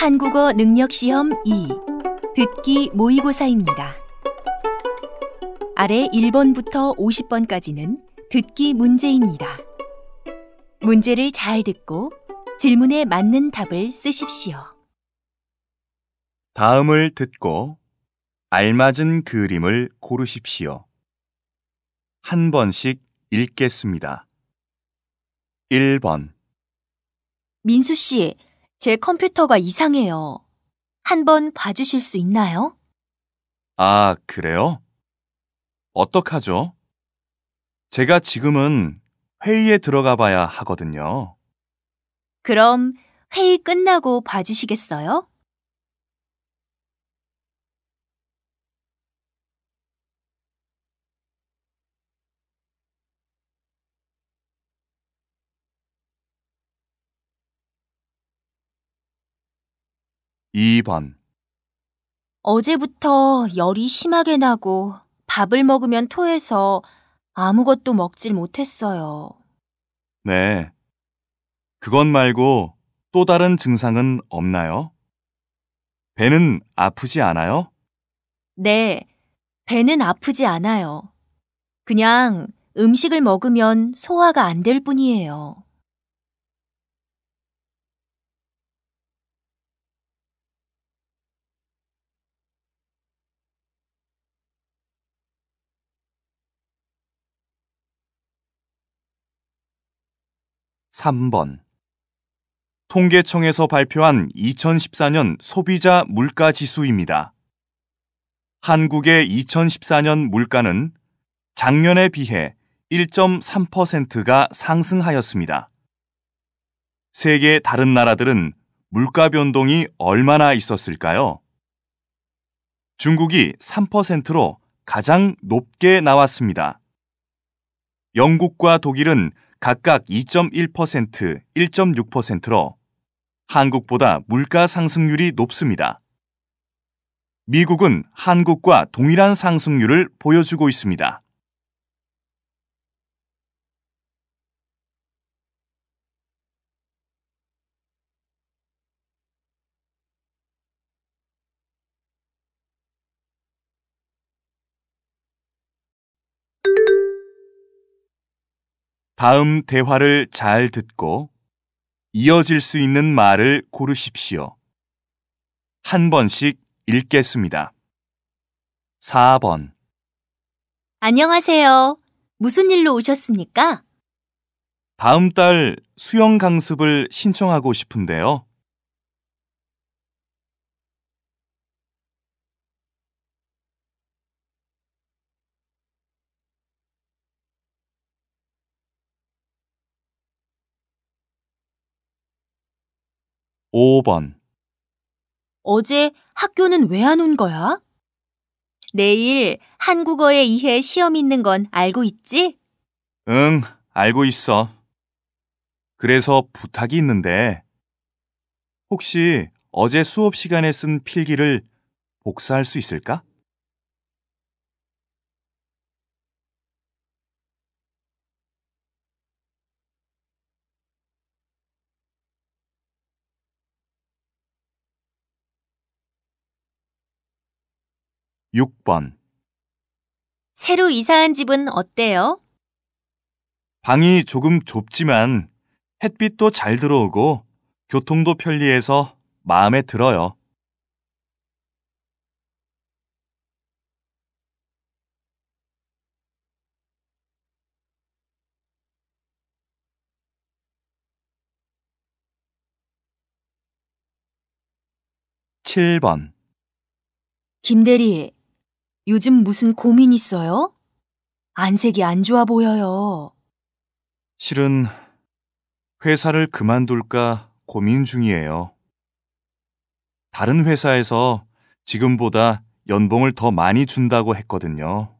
한국어 능력시험 2 듣기 모의고사입니다. 아래 1번부터 50번까지는 듣기 문제입니다. 문제를 잘 듣고 질문에 맞는 답을 쓰십시오. 다음을 듣고 알맞은 그림을 고르십시오. 한 번씩 읽겠습니다. 1번 민수 씨, 제 컴퓨터가 이상해요. 한번 봐주실 수 있나요? 아, 그래요? 어떡하죠? 제가 지금은 회의에 들어가 봐야 하거든요. 그럼 회의 끝나고 봐주시겠어요? 2번 어제부터 열이 심하게 나고 밥을 먹으면 토해서 아무것도 먹질 못했어요. 네. 그것 말고 또 다른 증상은 없나요? 배는 아프지 않아요? 네, 배는 아프지 않아요. 그냥 음식을 먹으면 소화가 안 될 뿐이에요. 3번 통계청에서 발표한 2014년 소비자 물가 지수입니다. 한국의 2014년 물가는 작년에 비해 1.3%가 상승하였습니다. 세계 다른 나라들은 물가 변동이 얼마나 있었을까요? 중국이 3%로 가장 높게 나왔습니다. 영국과 독일은 각각 2.1%, 1.6%로 한국보다 물가 상승률이 높습니다. 미국은 한국과 동일한 상승률을 보여주고 있습니다. 다음 대화를 잘 듣고 이어질 수 있는 말을 고르십시오. 한 번씩 읽겠습니다. 4번 안녕하세요. 무슨 일로 오셨습니까? 다음 달 수영 강습을 신청하고 싶은데요. 5번 어제 학교는 왜 안 온 거야? 내일 한국어의 이해 시험 있는 건 알고 있지? 응, 알고 있어. 그래서 부탁이 있는데 혹시 어제 수업 시간에 쓴 필기를 복사할 수 있을까? 6번 새로 이사한 집은 어때요? 방이 조금 좁지만 햇빛도 잘 들어오고 교통도 편리해서 마음에 들어요. 7번 김대리, 요즘 무슨 고민 있어요? 안색이 안 좋아 보여요. 실은 회사를 그만둘까 고민 중이에요. 다른 회사에서 지금보다 연봉을 더 많이 준다고 했거든요.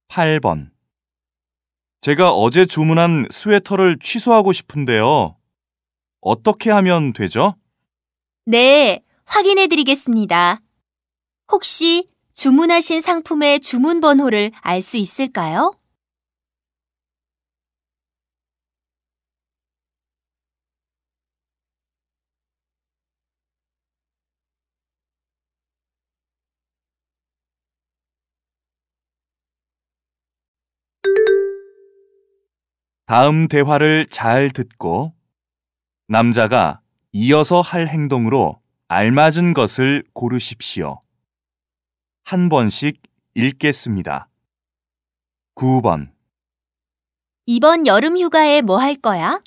8번 제가 어제 주문한 스웨터를 취소하고 싶은데요. 어떻게 하면 되죠? 네, 확인해 드리겠습니다. 혹시 주문하신 상품의 주문 번호를 알 수 있을까요? 다음 대화를 잘 듣고 남자가 이어서 할 행동으로 알맞은 것을 고르십시오. 한 번씩 읽겠습니다. 9번. 이번 여름 휴가에 뭐 할 거야?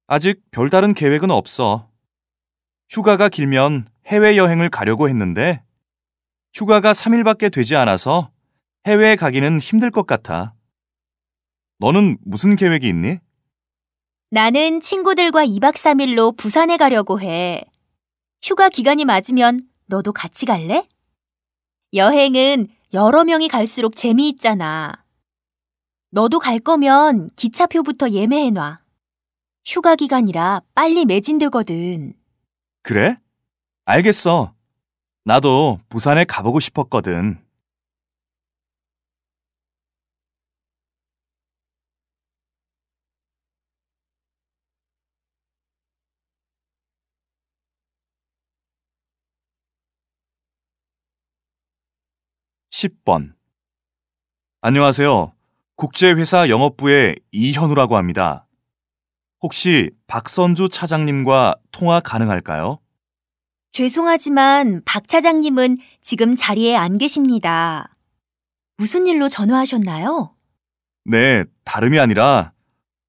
아직 별다른 계획은 없어. 휴가가 길면 해외여행을 가려고 했는데 휴가가 3일밖에 되지 않아서 해외에 가기는 힘들 것 같아. 너는 무슨 계획이 있니? 나는 친구들과 2박 3일로 부산에 가려고 해. 휴가 기간이 맞으면 너도 같이 갈래? 여행은 여러 명이 갈수록 재미있잖아. 너도 갈 거면 기차표부터 예매해놔. 휴가 기간이라 빨리 매진되거든. 그래? 알겠어. 나도 부산에 가보고 싶었거든. 10번. 안녕하세요. 국제회사 영업부의 이현우라고 합니다. 혹시 박선주 차장님과 통화 가능할까요? 죄송하지만 박 차장님은 지금 자리에 안 계십니다. 무슨 일로 전화하셨나요? 네, 다름이 아니라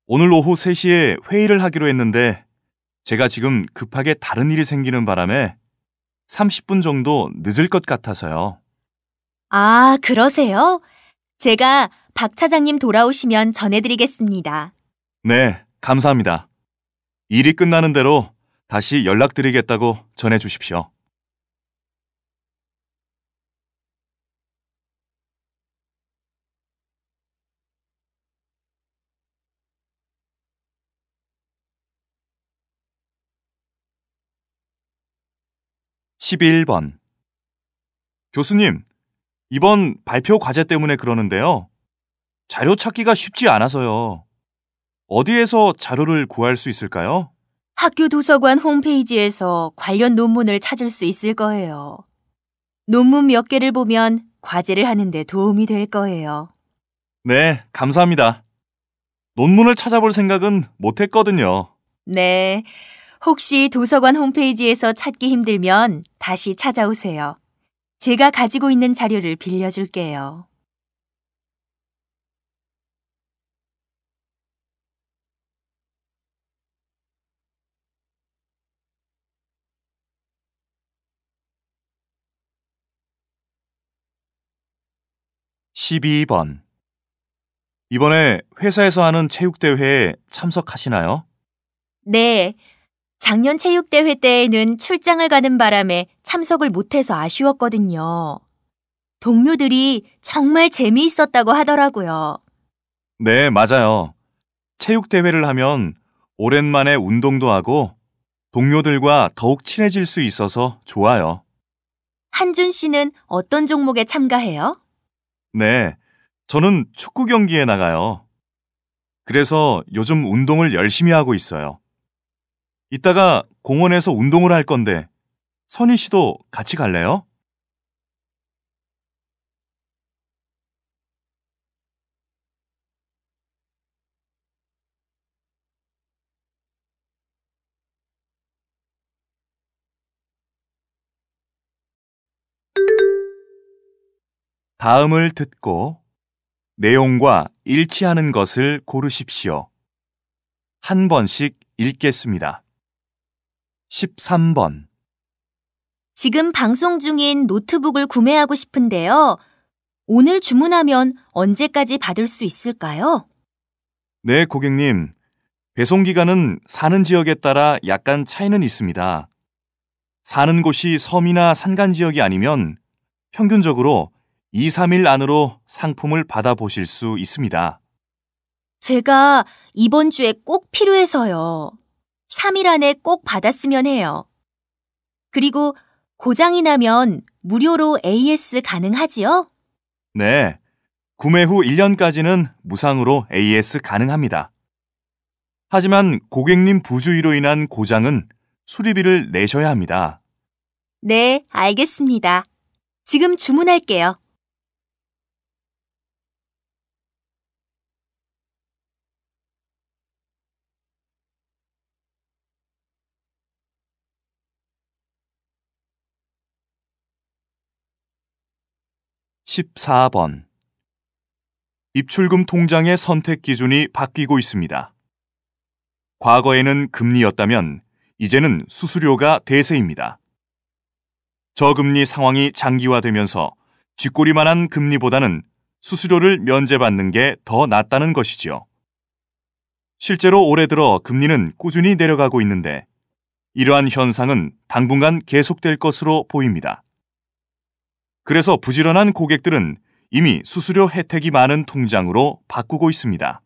오늘 오후 3시에 회의를 하기로 했는데 제가 지금 급하게 다른 일이 생기는 바람에 30분 정도 늦을 것 같아서요. 아, 그러세요? 제가 박 차장님 돌아오시면 전해드리겠습니다. 네, 감사합니다. 일이 끝나는 대로 다시 연락드리겠다고 전해 주십시오. 11번. 교수님, 이번 발표 과제 때문에 그러는데요. 자료 찾기가 쉽지 않아서요. 어디에서 자료를 구할 수 있을까요? 학교 도서관 홈페이지에서 관련 논문을 찾을 수 있을 거예요. 논문 몇 개를 보면 과제를 하는데 도움이 될 거예요. 네, 감사합니다. 논문을 찾아볼 생각은 못 했거든요. 네. 혹시 도서관 홈페이지에서 찾기 힘들면 다시 찾아오세요. 제가 가지고 있는 자료를 빌려줄게요. 12번. 이번에 회사에서 하는 체육대회에 참석하시나요? 네. 작년 체육대회 때에는 출장을 가는 바람에 참석을 못해서 아쉬웠거든요. 동료들이 정말 재미있었다고 하더라고요. 네, 맞아요. 체육대회를 하면 오랜만에 운동도 하고 동료들과 더욱 친해질 수 있어서 좋아요. 한준 씨는 어떤 종목에 참가해요? 네, 저는 축구 경기에 나가요. 그래서 요즘 운동을 열심히 하고 있어요. 이따가 공원에서 운동을 할 건데 선희 씨도 같이 갈래요? 다음을 듣고 내용과 일치하는 것을 고르십시오. 한 번씩 읽겠습니다. 13번. 지금 방송 중인 노트북을 구매하고 싶은데요. 오늘 주문하면 언제까지 받을 수 있을까요? 네, 고객님. 배송 기간은 사는 지역에 따라 약간 차이는 있습니다. 사는 곳이 섬이나 산간 지역이 아니면 평균적으로 2, 3일 안으로 상품을 받아보실 수 있습니다. 제가 이번 주에 꼭 필요해서요. 3일 안에 꼭 받았으면 해요. 그리고 고장이 나면 무료로 AS 가능하지요? 네, 구매 후 1년까지는 무상으로 AS 가능합니다. 하지만 고객님 부주의로 인한 고장은 수리비를 내셔야 합니다. 네, 알겠습니다. 지금 주문할게요. (14번) 입출금 통장의 선택 기준이 바뀌고 있습니다. 과거에는 금리였다면 이제는 수수료가 대세입니다. 저금리 상황이 장기화되면서 쥐꼬리만한 금리보다는 수수료를 면제받는 게 더 낫다는 것이지요. 실제로 올해 들어 금리는 꾸준히 내려가고 있는데 이러한 현상은 당분간 계속될 것으로 보입니다. 그래서 부지런한 고객들은 이미 수수료 혜택이 많은 통장으로 바꾸고 있습니다.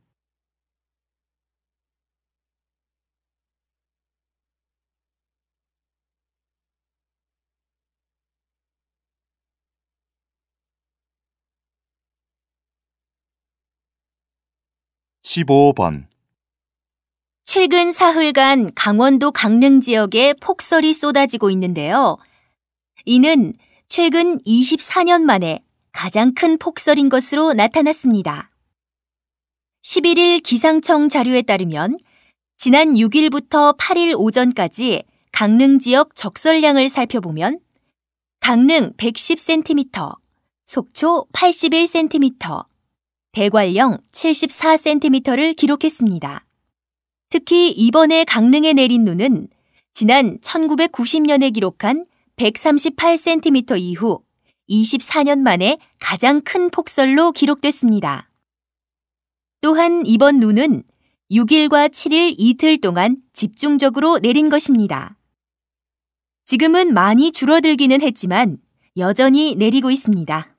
(15번) 최근 사흘간 강원도 강릉 지역에 폭설이 쏟아지고 있는데요. 이는 최근 24년 만에 가장 큰 폭설인 것으로 나타났습니다. 11일 기상청 자료에 따르면 지난 6일부터 8일 오전까지 강릉 지역 적설량을 살펴보면 강릉 110cm, 속초 81cm, 대관령 74cm를 기록했습니다. 특히 이번에 강릉에 내린 눈은 지난 1990년에 기록한 138cm 이후 24년 만에 가장 큰 폭설로 기록됐습니다. 또한 이번 눈은 6일과 7일 이틀 동안 집중적으로 내린 것입니다. 지금은 많이 줄어들기는 했지만 여전히 내리고 있습니다.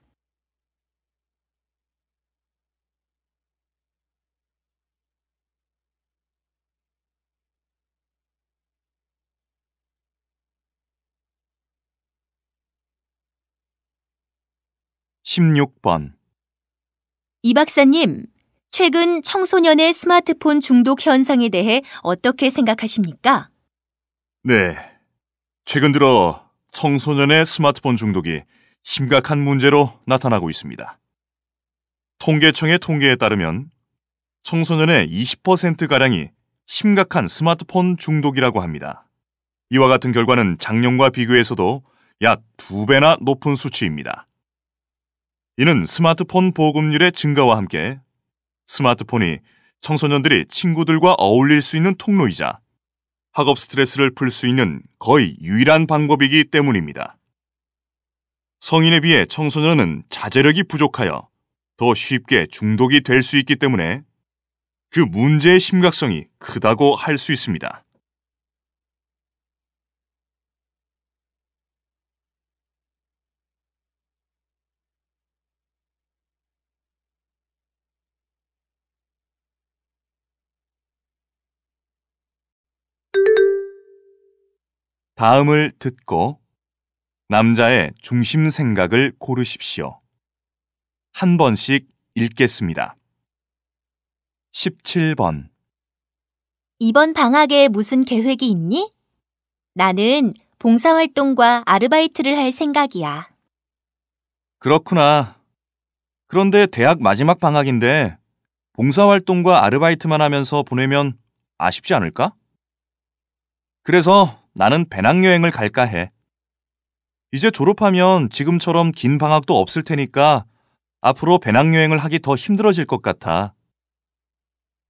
(16번) 이 박사님, 최근 청소년의 스마트폰 중독 현상에 대해 어떻게 생각하십니까? 네, 최근 들어 청소년의 스마트폰 중독이 심각한 문제로 나타나고 있습니다. 통계청의 통계에 따르면 청소년의 20%가량이 심각한 스마트폰 중독이라고 합니다. 이와 같은 결과는 작년과 비교해서도 약 2배나 높은 수치입니다. 이는 스마트폰 보급률의 증가와 함께 스마트폰이 청소년들이 친구들과 어울릴 수 있는 통로이자 학업 스트레스를 풀 수 있는 거의 유일한 방법이기 때문입니다. 성인에 비해 청소년은 자제력이 부족하여 더 쉽게 중독이 될 수 있기 때문에 그 문제의 심각성이 크다고 할 수 있습니다. 다음을 듣고 남자의 중심 생각을 고르십시오. 한 번씩 읽겠습니다. 17번 이번 방학에 무슨 계획이 있니? 나는 봉사활동과 아르바이트를 할 생각이야. 그렇구나. 그런데 대학 마지막 방학인데 봉사활동과 아르바이트만 하면서 보내면 아쉽지 않을까? 그래서 나는 배낭여행을 갈까 해. 이제 졸업하면 지금처럼 긴 방학도 없을 테니까 앞으로 배낭여행을 하기 더 힘들어질 것 같아.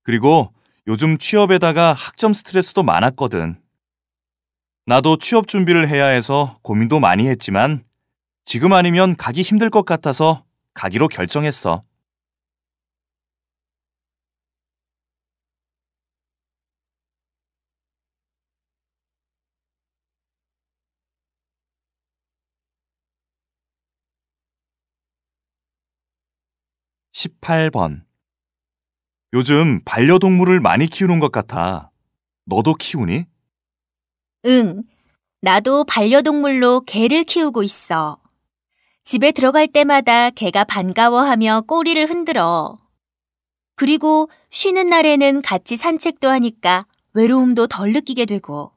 그리고 요즘 취업에다가 학점 스트레스도 많았거든. 나도 취업 준비를 해야 해서 고민도 많이 했지만 지금 아니면 가기 힘들 것 같아서 가기로 결정했어. (18번) 요즘 반려동물을 많이 키우는 것 같아. 너도 키우니? 응, 나도 반려동물로 개를 키우고 있어. 집에 들어갈 때마다 개가 반가워하며 꼬리를 흔들어. 그리고 쉬는 날에는 같이 산책도 하니까 외로움도 덜 느끼게 되고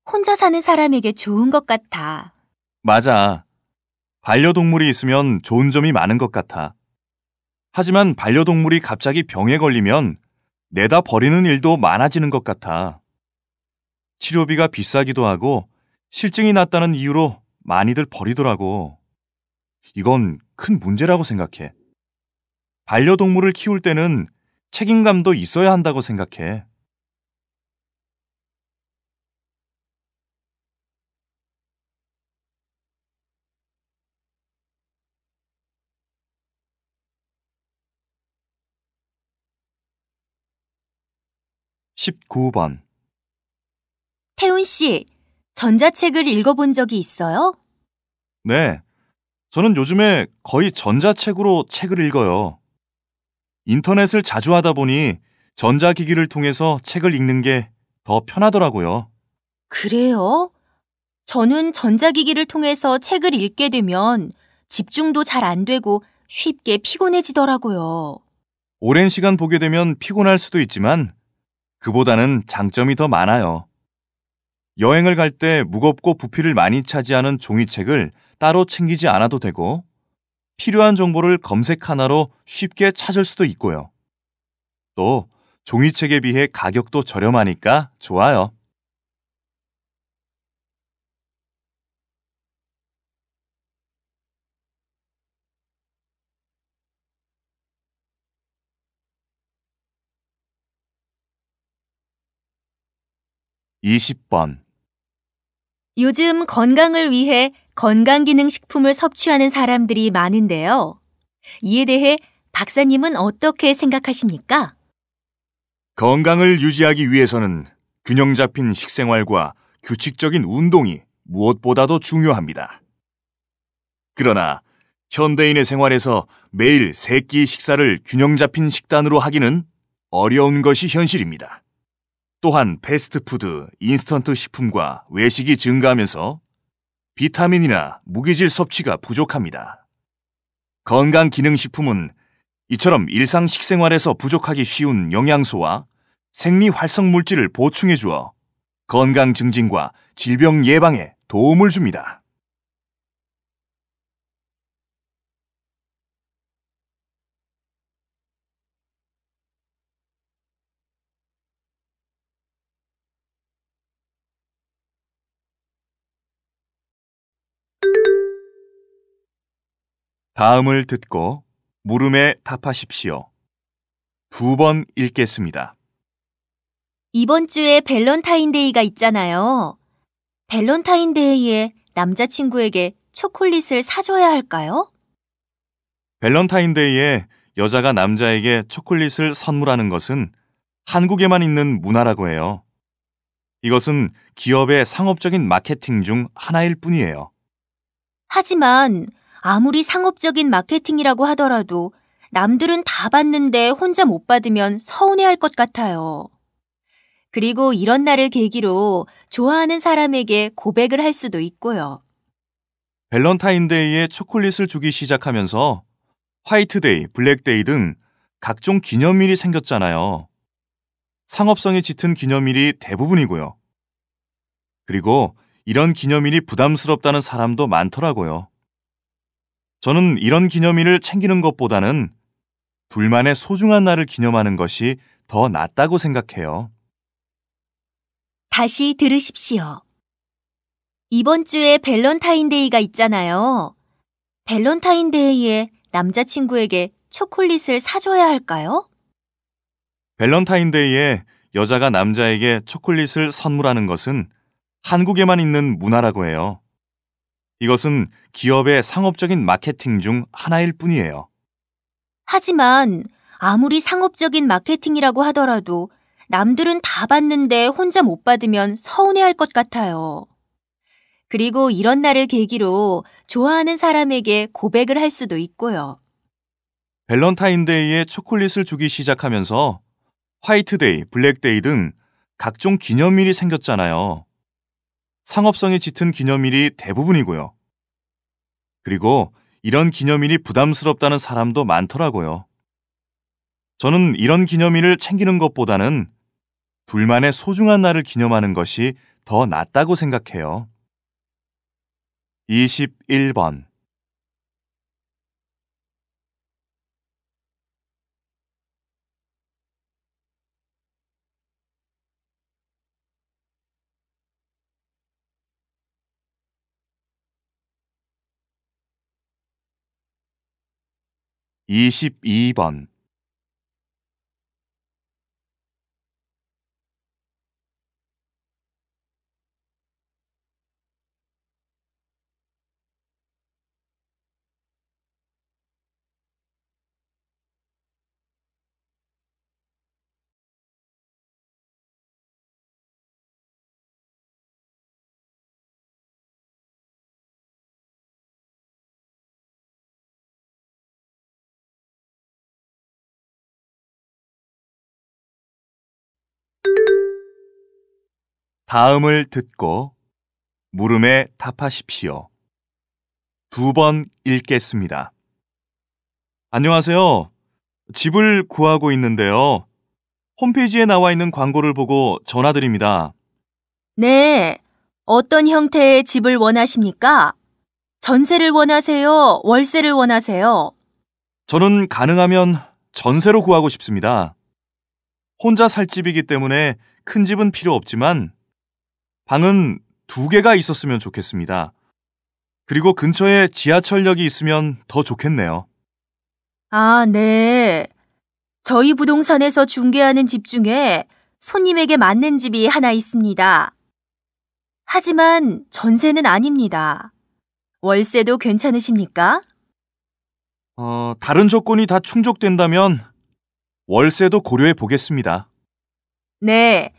혼자 사는 사람에게 좋은 것 같아. 맞아. 반려동물이 있으면 좋은 점이 많은 것 같아. 하지만 반려동물이 갑자기 병에 걸리면 내다 버리는 일도 많아지는 것 같아. 치료비가 비싸기도 하고 실증이 났다는 이유로 많이들 버리더라고. 이건 큰 문제라고 생각해. 반려동물을 키울 때는 책임감도 있어야 한다고 생각해. 19번. 태훈 씨, 전자책을 읽어본 적이 있어요? 네. 저는 요즘에 거의 전자책으로 책을 읽어요. 인터넷을 자주 하다 보니 전자기기를 통해서 책을 읽는 게 더 편하더라고요. 그래요? 저는 전자기기를 통해서 책을 읽게 되면 집중도 잘 안 되고 쉽게 피곤해지더라고요. 오랜 시간 보게 되면 피곤할 수도 있지만 그보다는 장점이 더 많아요. 여행을 갈 때 무겁고 부피를 많이 차지하는 종이책을 따로 챙기지 않아도 되고 필요한 정보를 검색 하나로 쉽게 찾을 수도 있고요. 또 종이책에 비해 가격도 저렴하니까 좋아요. 20번. 요즘 건강을 위해 건강기능식품을 섭취하는 사람들이 많은데요. 이에 대해 박사님은 어떻게 생각하십니까? 건강을 유지하기 위해서는 균형 잡힌 식생활과 규칙적인 운동이 무엇보다도 중요합니다. 그러나 현대인의 생활에서 매일 3끼 식사를 균형 잡힌 식단으로 하기는 어려운 것이 현실입니다. 또한 패스트푸드, 인스턴트 식품과 외식이 증가하면서 비타민이나 무기질 섭취가 부족합니다. 건강기능식품은 이처럼 일상 식생활에서 부족하기 쉬운 영양소와 생리활성물질을 보충해 주어 건강 증진과 질병 예방에 도움을 줍니다. 다음을 듣고 물음에 답하십시오. 2번 읽겠습니다. 이번 주에 밸런타인데이가 있잖아요. 밸런타인데이에 남자친구에게 초콜릿을 사줘야 할까요? 밸런타인데이에 여자가 남자에게 초콜릿을 선물하는 것은 한국에만 있는 문화라고 해요. 이것은 기업의 상업적인 마케팅 중 하나일 뿐이에요. 하지만 아무리 상업적인 마케팅이라고 하더라도 남들은 다 받는데 혼자 못 받으면 서운해할 것 같아요. 그리고 이런 날을 계기로 좋아하는 사람에게 고백을 할 수도 있고요. 밸런타인데이에 초콜릿을 주기 시작하면서 화이트데이, 블랙데이 등 각종 기념일이 생겼잖아요. 상업성이 짙은 기념일이 대부분이고요. 그리고 이런 기념일이 부담스럽다는 사람도 많더라고요. 저는 이런 기념일을 챙기는 것보다는 둘만의 소중한 날을 기념하는 것이 더 낫다고 생각해요. 다시 들으십시오. 이번 주에 밸런타인데이가 있잖아요. 밸런타인데이에 남자친구에게 초콜릿을 사줘야 할까요? 밸런타인데이에 여자가 남자에게 초콜릿을 선물하는 것은 한국에만 있는 문화라고 해요. 이것은 기업의 상업적인 마케팅 중 하나일 뿐이에요. 하지만 아무리 상업적인 마케팅이라고 하더라도 남들은 다 받는데 혼자 못 받으면 서운해할 것 같아요. 그리고 이런 날을 계기로 좋아하는 사람에게 고백을 할 수도 있고요. 밸런타인데이에 초콜릿을 주기 시작하면서 화이트데이, 블랙데이 등 각종 기념일이 생겼잖아요. 상업성이 짙은 기념일이 대부분이고요. 그리고 이런 기념일이 부담스럽다는 사람도 많더라고요. 저는 이런 기념일을 챙기는 것보다는 둘만의 소중한 날을 기념하는 것이 더 낫다고 생각해요. 21번. 22번. '다음을 듣고 물음에 답하십시오. 2번 읽겠습니다. 안녕하세요. 집을 구하고 있는데요. 홈페이지에 나와 있는 광고를 보고 전화드립니다. 네. 어떤 형태의 집을 원하십니까? 전세를 원하세요? 월세를 원하세요? 저는 가능하면 전세로 구하고 싶습니다. 혼자 살 집이기 때문에 큰 집은 필요 없지만 방은 2개가 있었으면 좋겠습니다. 그리고 근처에 지하철역이 있으면 더 좋겠네요. 아, 네. 저희 부동산에서 중개하는 집 중에 손님에게 맞는 집이 하나 있습니다. 하지만 전세는 아닙니다. 월세도 괜찮으십니까? 다른 조건이 다 충족된다면 월세도 고려해 보겠습니다. 네.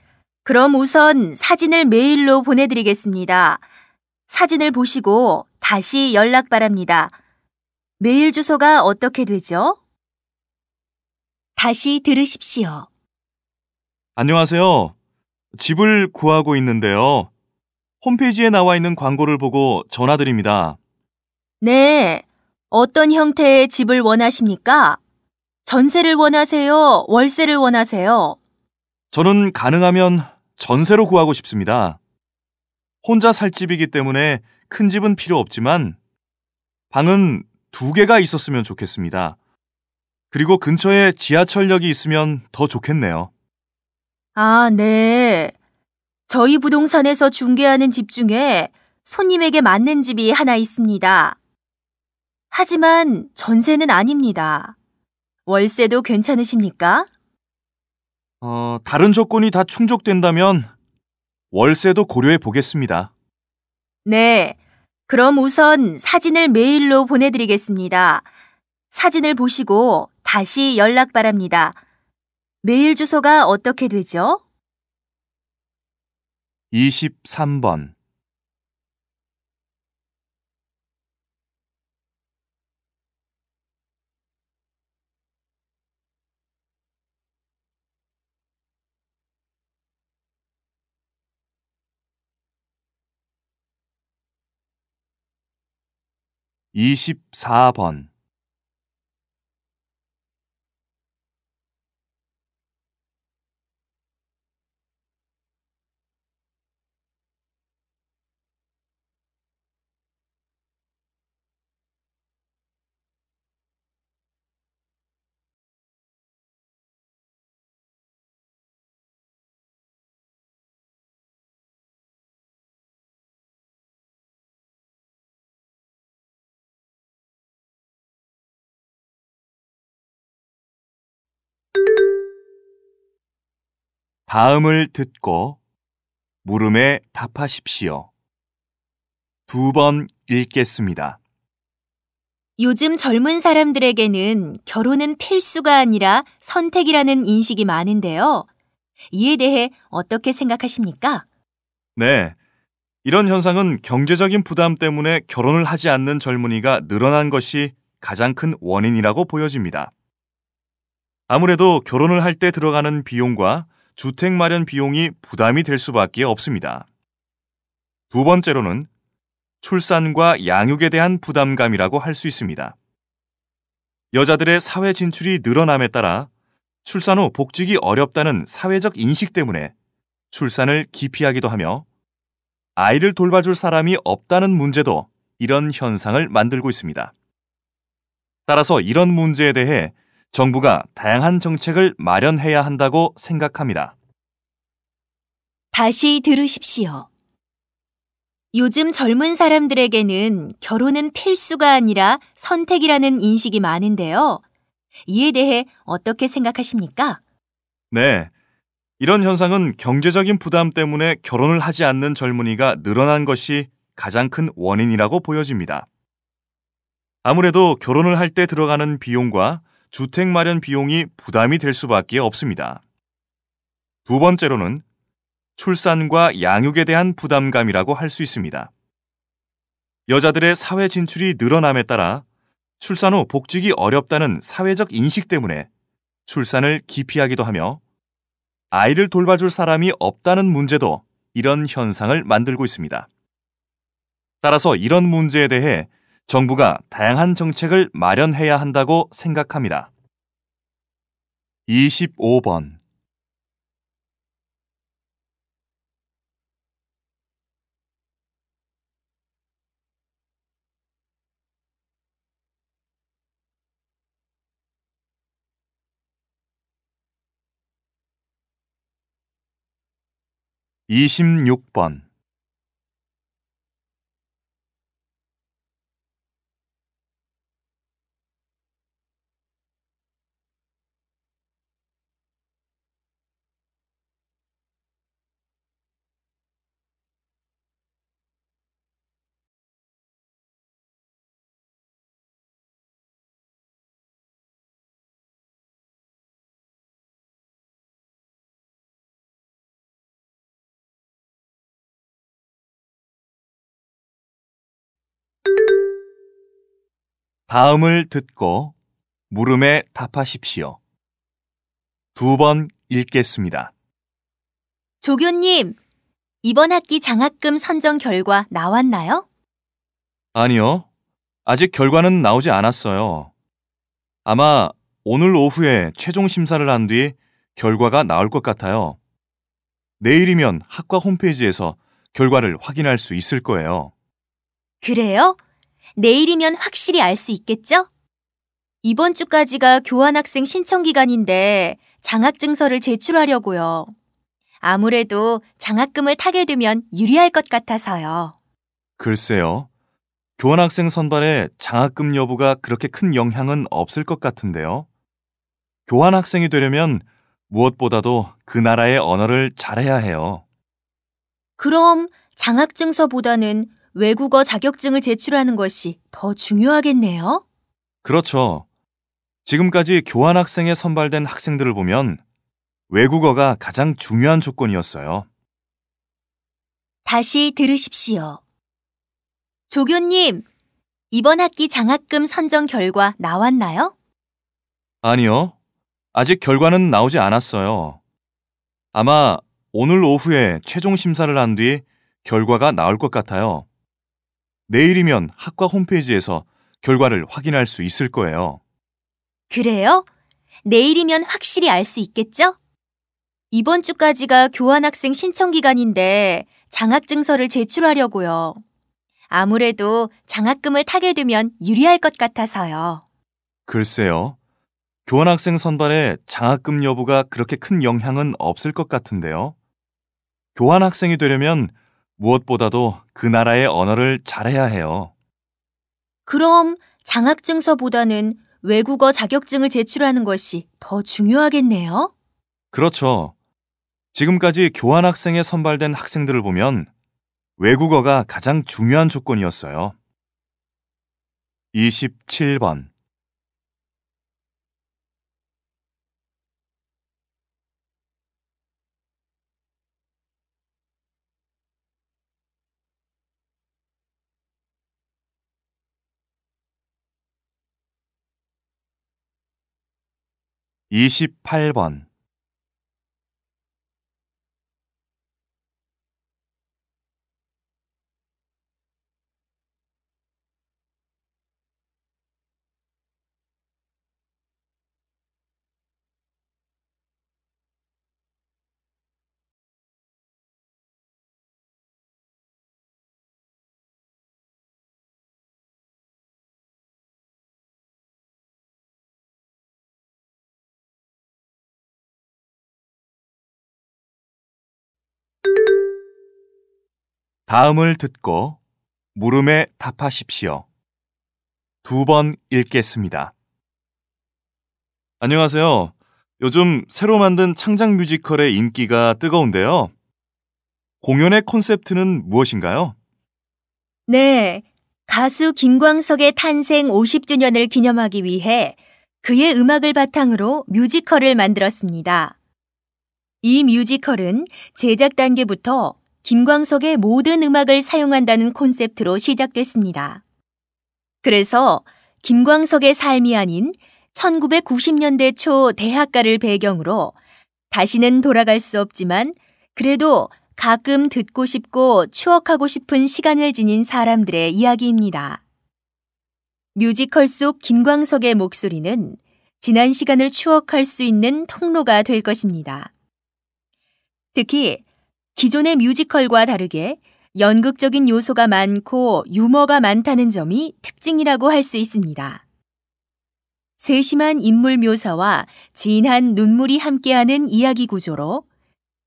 그럼 우선 사진을 메일로 보내드리겠습니다. 사진을 보시고 다시 연락 바랍니다. 메일 주소가 어떻게 되죠? 다시 들으십시오. 안녕하세요. 집을 구하고 있는데요. 홈페이지에 나와 있는 광고를 보고 전화드립니다. 네. 어떤 형태의 집을 원하십니까? 전세를 원하세요? 월세를 원하세요? 저는 가능하면 전세로 구하고 싶습니다. 혼자 살 집이기 때문에 큰 집은 필요 없지만 방은 2개가 있었으면 좋겠습니다. 그리고 근처에 지하철역이 있으면 더 좋겠네요. 아, 네. 저희 부동산에서 중개하는 집 중에 손님에게 맞는 집이 하나 있습니다. 하지만 전세는 아닙니다. 월세도 괜찮으십니까? 다른 조건이 다 충족된다면 월세도 고려해 보겠습니다. 네. 그럼 우선 사진을 메일로 보내드리겠습니다. 사진을 보시고 다시 연락 바랍니다. 메일 주소가 어떻게 되죠? 23번. 24번. '다음을 듣고 물음에 답하십시오. 2번 읽겠습니다. 요즘 젊은 사람들에게는 결혼은 필수가 아니라 선택이라는 인식이 많은데요. 이에 대해 어떻게 생각하십니까? 네. 이런 현상은 경제적인 부담 때문에 결혼을 하지 않는 젊은이가 늘어난 것이 가장 큰 원인이라고 보여집니다. 아무래도 결혼을 할 때 들어가는 비용과 주택 마련 비용이 부담이 될 수밖에 없습니다. 두 번째로는 출산과 양육에 대한 부담감이라고 할 수 있습니다. 여자들의 사회 진출이 늘어남에 따라 출산 후 복직이 어렵다는 사회적 인식 때문에 출산을 기피하기도 하며 아이를 돌봐줄 사람이 없다는 문제도 이런 현상을 만들고 있습니다. 따라서 이런 문제에 대해 정부가 다양한 정책을 마련해야 한다고 생각합니다. 다시 들으십시오. 요즘 젊은 사람들에게는 결혼은 필수가 아니라 선택이라는 인식이 많은데요. 이에 대해 어떻게 생각하십니까? 네, 이런 현상은 경제적인 부담 때문에 결혼을 하지 않는 젊은이가 늘어난 것이 가장 큰 원인이라고 보여집니다. 아무래도 결혼을 할 때 들어가는 비용과 주택 마련 비용이 부담이 될 수밖에 없습니다. 두 번째로는 출산과 양육에 대한 부담감이라고 할 수 있습니다. 여자들의 사회 진출이 늘어남에 따라 출산 후 복직이 어렵다는 사회적 인식 때문에 출산을 기피하기도 하며 아이를 돌봐줄 사람이 없다는 문제도 이런 현상을 만들고 있습니다. 따라서 이런 문제에 대해 정부가 다양한 정책을 마련해야 한다고 생각합니다. 25번 26번 '다음을 듣고 물음에 답하십시오. 2번 읽겠습니다. 조교님, 이번 학기 장학금 선정 결과 나왔나요? 아니요. 아직 결과는 나오지 않았어요. 아마 오늘 오후에 최종 심사를 한 뒤 결과가 나올 것 같아요. 내일이면 학과 홈페이지에서 결과를 확인할 수 있을 거예요. 그래요? 내일이면 확실히 알 수 있겠죠? 이번 주까지가 교환학생 신청 기간인데 장학증서를 제출하려고요. 아무래도 장학금을 타게 되면 유리할 것 같아서요. 글쎄요. 교환학생 선발에 장학금 여부가 그렇게 큰 영향은 없을 것 같은데요. 교환학생이 되려면 무엇보다도 그 나라의 언어를 잘해야 해요. 그럼 장학증서보다는 외국어 자격증을 제출하는 것이 더 중요하겠네요? 그렇죠. 지금까지 교환학생에 선발된 학생들을 보면 외국어가 가장 중요한 조건이었어요. 다시 들으십시오. 조교님, 이번 학기 장학금 선정 결과 나왔나요? 아니요. 아직 결과는 나오지 않았어요. 아마 오늘 오후에 최종 심사를 한 뒤 결과가 나올 것 같아요. 내일이면 학과 홈페이지에서 결과를 확인할 수 있을 거예요. 그래요? 내일이면 확실히 알 수 있겠죠? 이번 주까지가 교환학생 신청 기간인데 장학증서를 제출하려고요. 아무래도 장학금을 타게 되면 유리할 것 같아서요. 글쎄요. 교환학생 선발에 장학금 여부가 그렇게 큰 영향은 없을 것 같은데요. 교환학생이 되려면 무엇보다도 그 나라의 언어를 잘해야 해요. 그럼 장학증서보다는 외국어 자격증을 제출하는 것이 더 중요하겠네요? 그렇죠. 지금까지 교환학생에 선발된 학생들을 보면 외국어가 가장 중요한 조건이었어요. 27번 28번 다음을 듣고 물음에 답하십시오. 2번 읽겠습니다. 안녕하세요. 요즘 새로 만든 창작 뮤지컬의 인기가 뜨거운데요. 공연의 콘셉트는 무엇인가요? 네, 가수 김광석의 탄생 50주년을 기념하기 위해 그의 음악을 바탕으로 뮤지컬을 만들었습니다. 이 뮤지컬은 제작 단계부터 김광석의 모든 음악을 사용한다는 콘셉트로 시작됐습니다. 그래서 김광석의 삶이 아닌 1990년대 초 대학가를 배경으로 다시는 돌아갈 수 없지만 그래도 가끔 듣고 싶고 추억하고 싶은 시간을 지닌 사람들의 이야기입니다. 뮤지컬 속 김광석의 목소리는 지난 시간을 추억할 수 있는 통로가 될 것입니다. 특히 기존의 뮤지컬과 다르게 연극적인 요소가 많고 유머가 많다는 점이 특징이라고 할 수 있습니다. 세심한 인물 묘사와 진한 눈물이 함께하는 이야기 구조로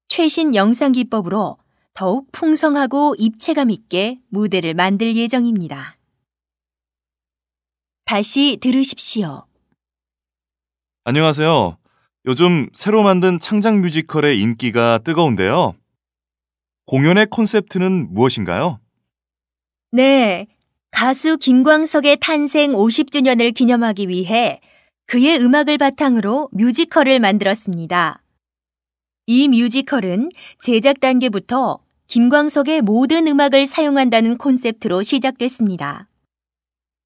최신 영상 기법으로 더욱 풍성하고 입체감 있게 무대를 만들 예정입니다. 다시 들으십시오. 안녕하세요. 요즘 새로 만든 창작 뮤지컬의 인기가 뜨거운데요. 공연의 콘셉트는 무엇인가요? 네, 가수 김광석의 탄생 50주년을 기념하기 위해 그의 음악을 바탕으로 뮤지컬을 만들었습니다. 이 뮤지컬은 제작 단계부터 김광석의 모든 음악을 사용한다는 콘셉트로 시작됐습니다.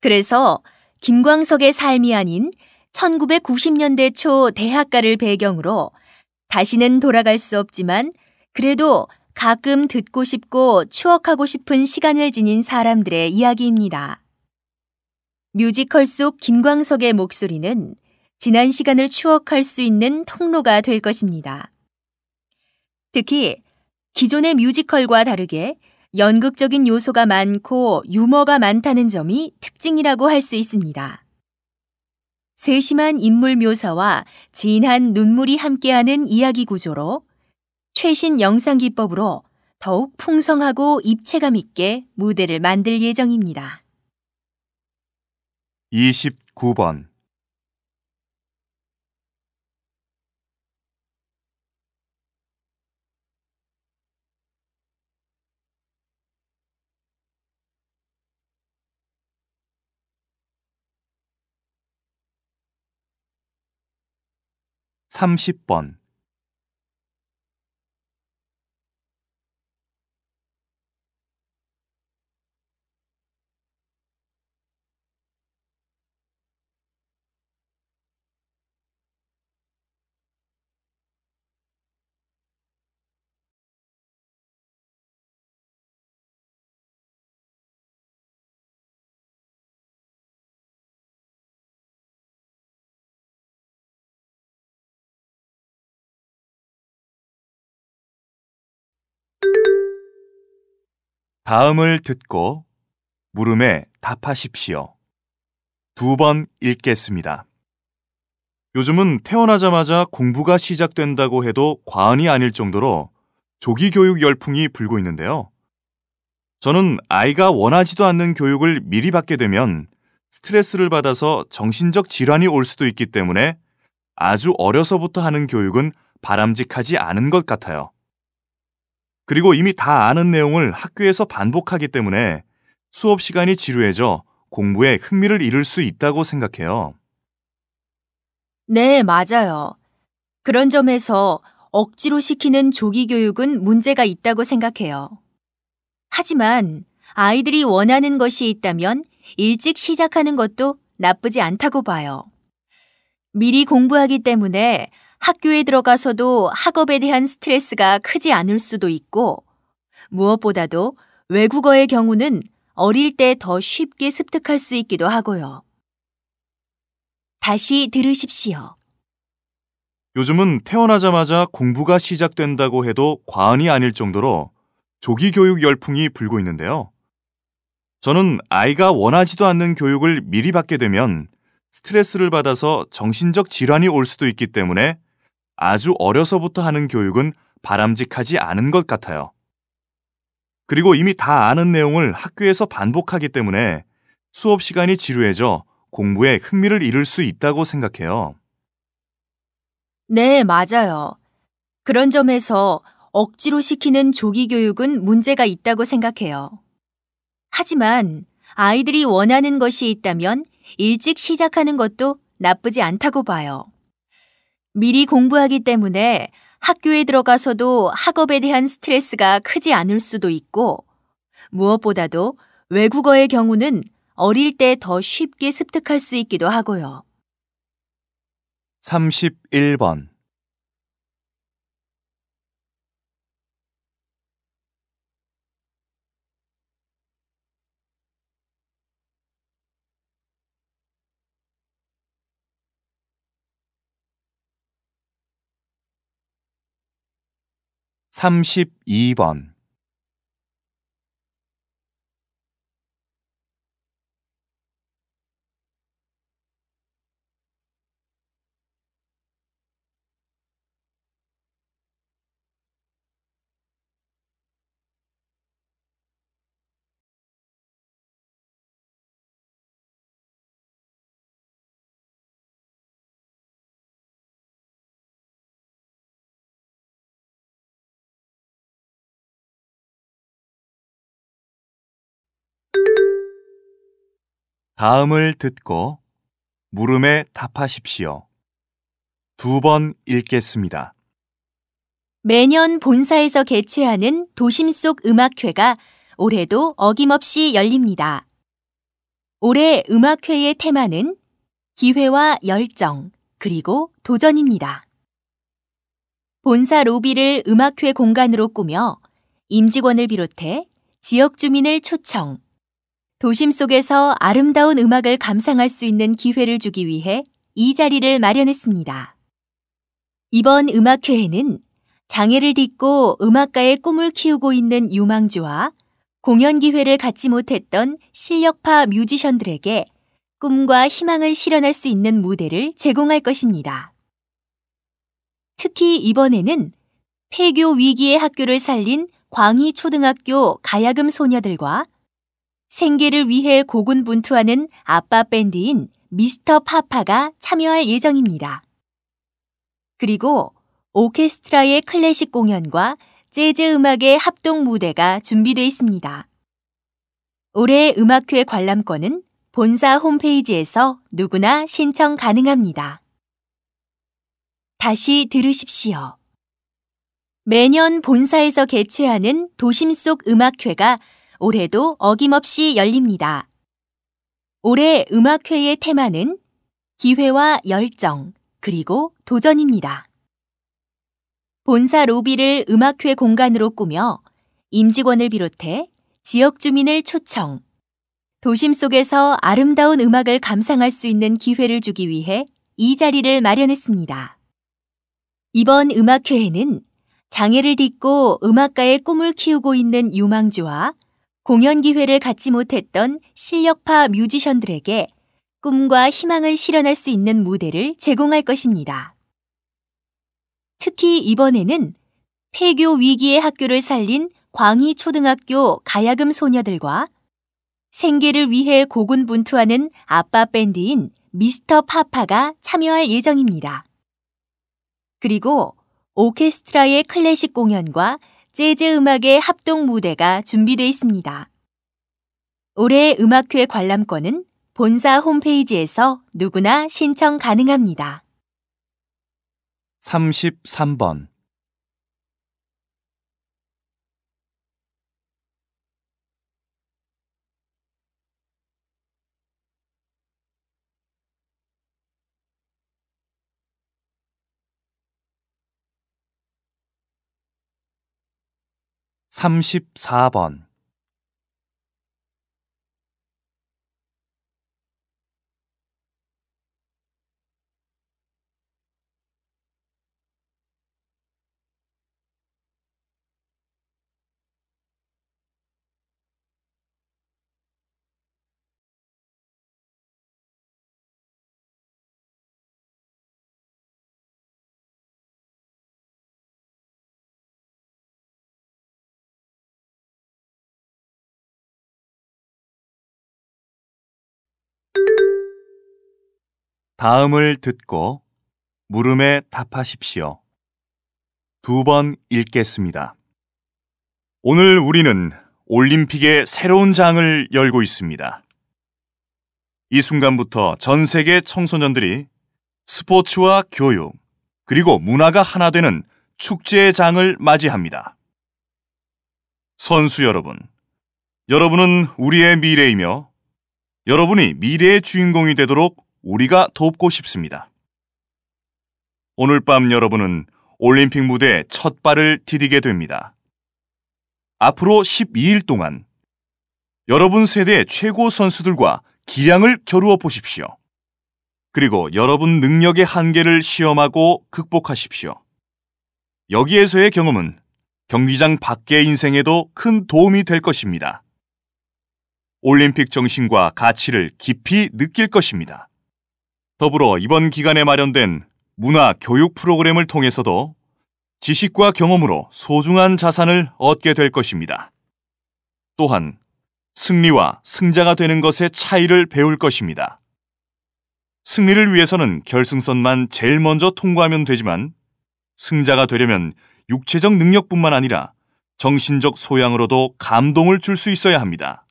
그래서 김광석의 삶이 아닌 1990년대 초 대학가를 배경으로 다시는 돌아갈 수 없지만 그래도 가끔 듣고 싶고 추억하고 싶은 시간을 지닌 사람들의 이야기입니다. 뮤지컬 속 김광석의 목소리는 지난 시간을 추억할 수 있는 통로가 될 것입니다. 특히 기존의 뮤지컬과 다르게 연극적인 요소가 많고 유머가 많다는 점이 특징이라고 할 수 있습니다. 세심한 인물 묘사와 진한 눈물이 함께하는 이야기 구조로 최신 영상 기법으로 더욱 풍성하고 입체감 있게 무대를 만들 예정입니다. 29번. 30번. 다음을 듣고 물음에 답하십시오. 2번 읽겠습니다. 요즘은 태어나자마자 공부가 시작된다고 해도 과언이 아닐 정도로 조기 교육 열풍이 불고 있는데요. 저는 아이가 원하지도 않는 교육을 미리 받게 되면 스트레스를 받아서 정신적 질환이 올 수도 있기 때문에 아주 어려서부터 하는 교육은 바람직하지 않은 것 같아요. 그리고 이미 다 아는 내용을 학교에서 반복하기 때문에 수업 시간이 지루해져 공부에 흥미를 잃을 수 있다고 생각해요. 네, 맞아요. 그런 점에서 억지로 시키는 조기 교육은 문제가 있다고 생각해요. 하지만 아이들이 원하는 것이 있다면 일찍 시작하는 것도 나쁘지 않다고 봐요. 미리 공부하기 때문에 학교에 들어가서도 학업에 대한 스트레스가 크지 않을 수도 있고, 무엇보다도 외국어의 경우는 어릴 때 더 쉽게 습득할 수 있기도 하고요. 다시 들으십시오. 요즘은 태어나자마자 공부가 시작된다고 해도 과언이 아닐 정도로 조기 교육 열풍이 불고 있는데요. 저는 아이가 원하지도 않는 교육을 미리 받게 되면 스트레스를 받아서 정신적 질환이 올 수도 있기 때문에 아주 어려서부터 하는 교육은 바람직하지 않은 것 같아요. 그리고 이미 다 아는 내용을 학교에서 반복하기 때문에 수업 시간이 지루해져 공부에 흥미를 잃을 수 있다고 생각해요. 네, 맞아요. 그런 점에서 억지로 시키는 조기 교육은 문제가 있다고 생각해요. 하지만 아이들이 원하는 것이 있다면 일찍 시작하는 것도 나쁘지 않다고 봐요. 미리 공부하기 때문에 학교에 들어가서도 학업에 대한 스트레스가 크지 않을 수도 있고, 무엇보다도 외국어의 경우는 어릴 때 더 쉽게 습득할 수 있기도 하고요. 31번. 32번. 다음을 듣고 물음에 답하십시오. 2번 읽겠습니다. 매년 본사에서 개최하는 도심 속 음악회가 올해도 어김없이 열립니다. 올해 음악회의 테마는 기회와 열정, 그리고 도전입니다. 본사 로비를 음악회 공간으로 꾸며 임직원을 비롯해 지역 주민을 초청, 도심 속에서 아름다운 음악을 감상할 수 있는 기회를 주기 위해 이 자리를 마련했습니다. 이번 음악회에는 장애를 딛고 음악가의 꿈을 키우고 있는 유망주와 공연 기회를 갖지 못했던 실력파 뮤지션들에게 꿈과 희망을 실현할 수 있는 무대를 제공할 것입니다. 특히 이번에는 폐교 위기의 학교를 살린 광희초등학교 가야금 소녀들과 생계를 위해 고군분투하는 아빠 밴드인 미스터 파파가 참여할 예정입니다. 그리고 오케스트라의 클래식 공연과 재즈 음악의 합동 무대가 준비되어 있습니다. 올해 음악회 관람권은 본사 홈페이지에서 누구나 신청 가능합니다. 다시 들으십시오. 매년 본사에서 개최하는 도심 속 음악회가 올해도 어김없이 열립니다. 올해 음악회의 테마는 기회와 열정, 그리고 도전입니다. 본사 로비를 음악회 공간으로 꾸며 임직원을 비롯해 지역 주민을 초청, 도심 속에서 아름다운 음악을 감상할 수 있는 기회를 주기 위해 이 자리를 마련했습니다. 이번 음악회에는 장애를 딛고 음악가의 꿈을 키우고 있는 유망주와 공연 기회를 갖지 못했던 실력파 뮤지션들에게 꿈과 희망을 실현할 수 있는 무대를 제공할 것입니다. 특히 이번에는 폐교 위기의 학교를 살린 광희초등학교 가야금 소녀들과 생계를 위해 고군분투하는 아빠 밴드인 미스터 파파가 참여할 예정입니다. 그리고 오케스트라의 클래식 공연과 재즈 음악의 합동 무대가 준비되어 있습니다. 올해 음악회 관람권은 본사 홈페이지에서 누구나 신청 가능합니다. 33번. 34번. 다음을 듣고 물음에 답하십시오. 2번 읽겠습니다. 오늘 우리는 올림픽의 새로운 장을 열고 있습니다. 이 순간부터 전 세계 청소년들이 스포츠와 교육, 그리고 문화가 하나 되는 축제의 장을 맞이합니다. 선수 여러분, 여러분은 우리의 미래이며 여러분이 미래의 주인공이 되도록 우리가 돕고 싶습니다. 오늘 밤 여러분은 올림픽 무대에 첫 발을 디디게 됩니다. 앞으로 12일 동안 여러분 세대의 최고 선수들과 기량을 겨루어 보십시오. 그리고 여러분 능력의 한계를 시험하고 극복하십시오. 여기에서의 경험은 경기장 밖의 인생에도 큰 도움이 될 것입니다. 올림픽 정신과 가치를 깊이 느낄 것입니다. 더불어 이번 기간에 마련된 문화 교육 프로그램을 통해서도 지식과 경험으로 소중한 자산을 얻게 될 것입니다. 또한 승리와 승자가 되는 것의 차이를 배울 것입니다. 승리를 위해서는 결승선만 제일 먼저 통과하면 되지만 승자가 되려면 육체적 능력뿐만 아니라 정신적 소양으로도 감동을 줄 수 있어야 합니다.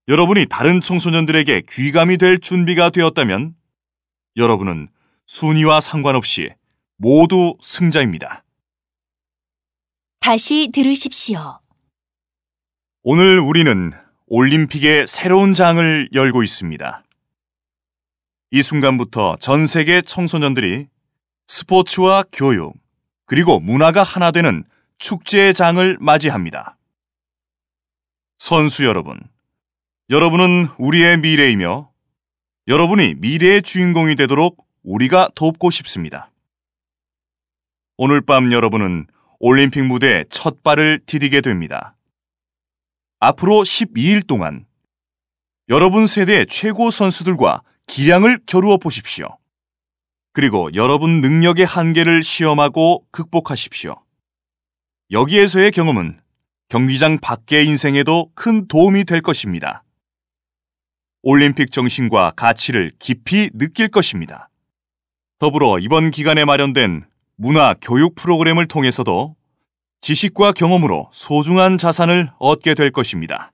여러분이 다른 청소년들에게 귀감이 될 준비가 되었다면 여러분은 순위와 상관없이 모두 승자입니다. 다시 들으십시오. 오늘 우리는 올림픽의 새로운 장을 열고 있습니다. 이 순간부터 전 세계 청소년들이 스포츠와 교육, 그리고 문화가 하나 되는 축제의 장을 맞이합니다. 선수 여러분, 여러분은 우리의 미래이며 여러분이 미래의 주인공이 되도록 우리가 돕고 싶습니다. 오늘 밤 여러분은 올림픽 무대에 첫 발을 디디게 됩니다. 앞으로 12일 동안 여러분 세대의 최고 선수들과 기량을 겨루어 보십시오. 그리고 여러분 능력의 한계를 시험하고 극복하십시오. 여기에서의 경험은 경기장 밖의 인생에도 큰 도움이 될 것입니다. 올림픽 정신과 가치를 깊이 느낄 것입니다. 더불어 이번 기간에 마련된 문화 교육 프로그램을 통해서도 지식과 경험으로 소중한 자산을 얻게 될 것입니다.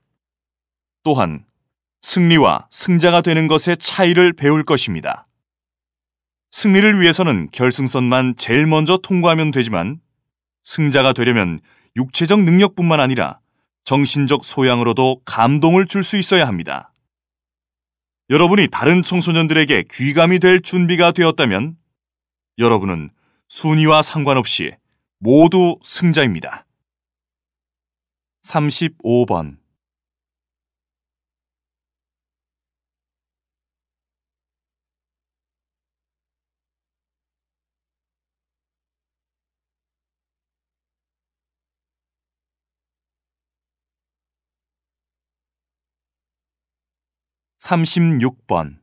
또한 승리와 승자가 되는 것의 차이를 배울 것입니다. 승리를 위해서는 결승선만 제일 먼저 통과하면 되지만 승자가 되려면 육체적 능력뿐만 아니라 정신적 소양으로도 감동을 줄 수 있어야 합니다. 여러분이 다른 청소년들에게 귀감이 될 준비가 되었다면 여러분은 순위와 상관없이 모두 승자입니다. 35번 36번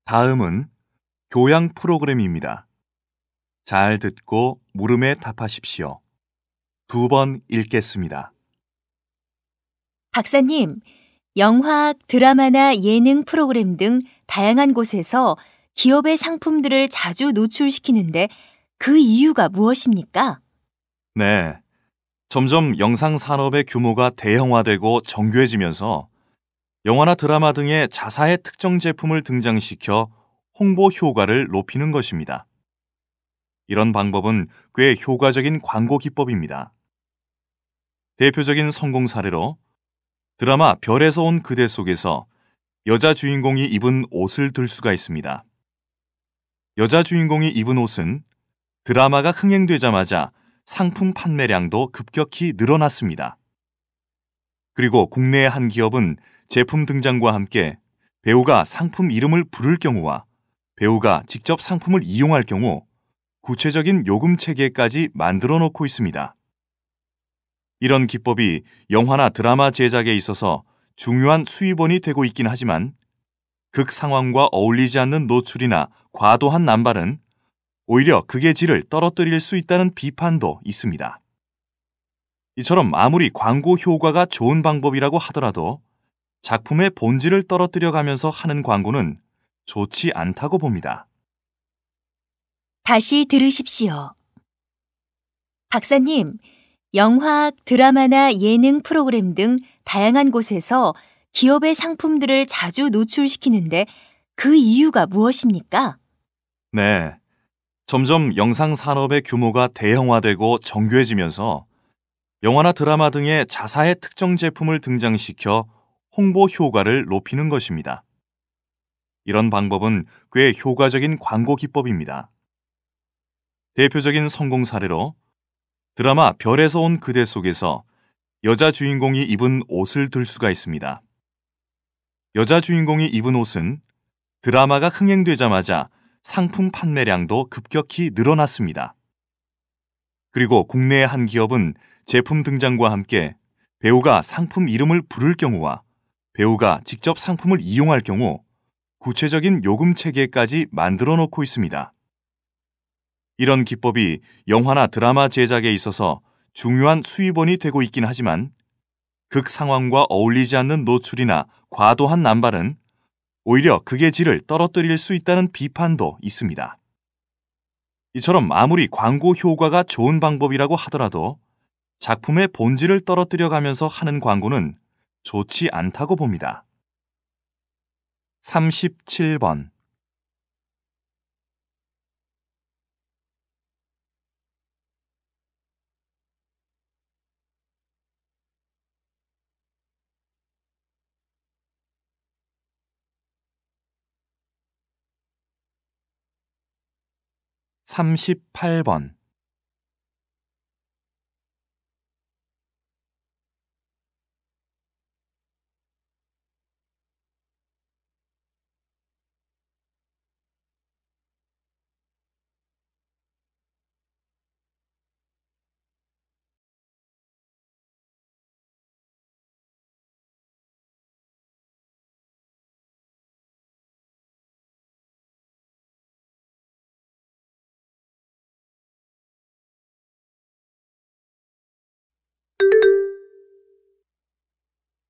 다음은 교양 프로그램입니다. 잘 듣고 물음에 답하십시오. 2번 읽겠습니다. 박사님, 영화, 드라마나 예능 프로그램 등 다양한 곳에서 기업의 상품들을 자주 노출시키는데 그 이유가 무엇입니까? 네, 점점 영상 산업의 규모가 대형화되고 정교해지면서 영화나 드라마 등의 자사의 특정 제품을 등장시켜 홍보 효과를 높이는 것입니다. 이런 방법은 꽤 효과적인 광고 기법입니다. 대표적인 성공 사례로 드라마 별에서 온 그대 속에서 여자 주인공이 입은 옷을 들 수가 있습니다. 여자 주인공이 입은 옷은 드라마가 흥행되자마자 상품 판매량도 급격히 늘어났습니다. 그리고 국내의 한 기업은 제품 등장과 함께 배우가 상품 이름을 부를 경우와 배우가 직접 상품을 이용할 경우 구체적인 요금 체계까지 만들어 놓고 있습니다. 이런 기법이 영화나 드라마 제작에 있어서 중요한 수입원이 되고 있긴 하지만 극 상황과 어울리지 않는 노출이나 과도한 남발은 오히려 극의 질을 떨어뜨릴 수 있다는 비판도 있습니다. 이처럼 아무리 광고 효과가 좋은 방법이라고 하더라도 작품의 본질을 떨어뜨려 가면서 하는 광고는 좋지 않다고 봅니다. 다시 들으십시오. 박사님, 영화, 드라마나 예능 프로그램 등 다양한 곳에서 기업의 상품들을 자주 노출시키는데 그 이유가 무엇입니까? 네. 점점 영상 산업의 규모가 대형화되고 정교해지면서 영화나 드라마 등의 자사의 특정 제품을 등장시켜 홍보 효과를 높이는 것입니다. 이런 방법은 꽤 효과적인 광고 기법입니다. 대표적인 성공 사례로 드라마 별에서 온 그대 속에서 여자 주인공이 입은 옷을 들 수가 있습니다. 여자 주인공이 입은 옷은 드라마가 흥행되자마자 상품 판매량도 급격히 늘어났습니다. 그리고 국내의 한 기업은 제품 등장과 함께 배우가 상품 이름을 부를 경우와 배우가 직접 상품을 이용할 경우 구체적인 요금 체계까지 만들어 놓고 있습니다. 이런 기법이 영화나 드라마 제작에 있어서 중요한 수입원이 되고 있긴 하지만 극 상황과 어울리지 않는 노출이나 과도한 남발은 오히려 극의 질을 떨어뜨릴 수 있다는 비판도 있습니다. 이처럼 아무리 광고 효과가 좋은 방법이라고 하더라도 작품의 본질을 떨어뜨려 가면서 하는 광고는 좋지 않다고 봅니다. 37번 38번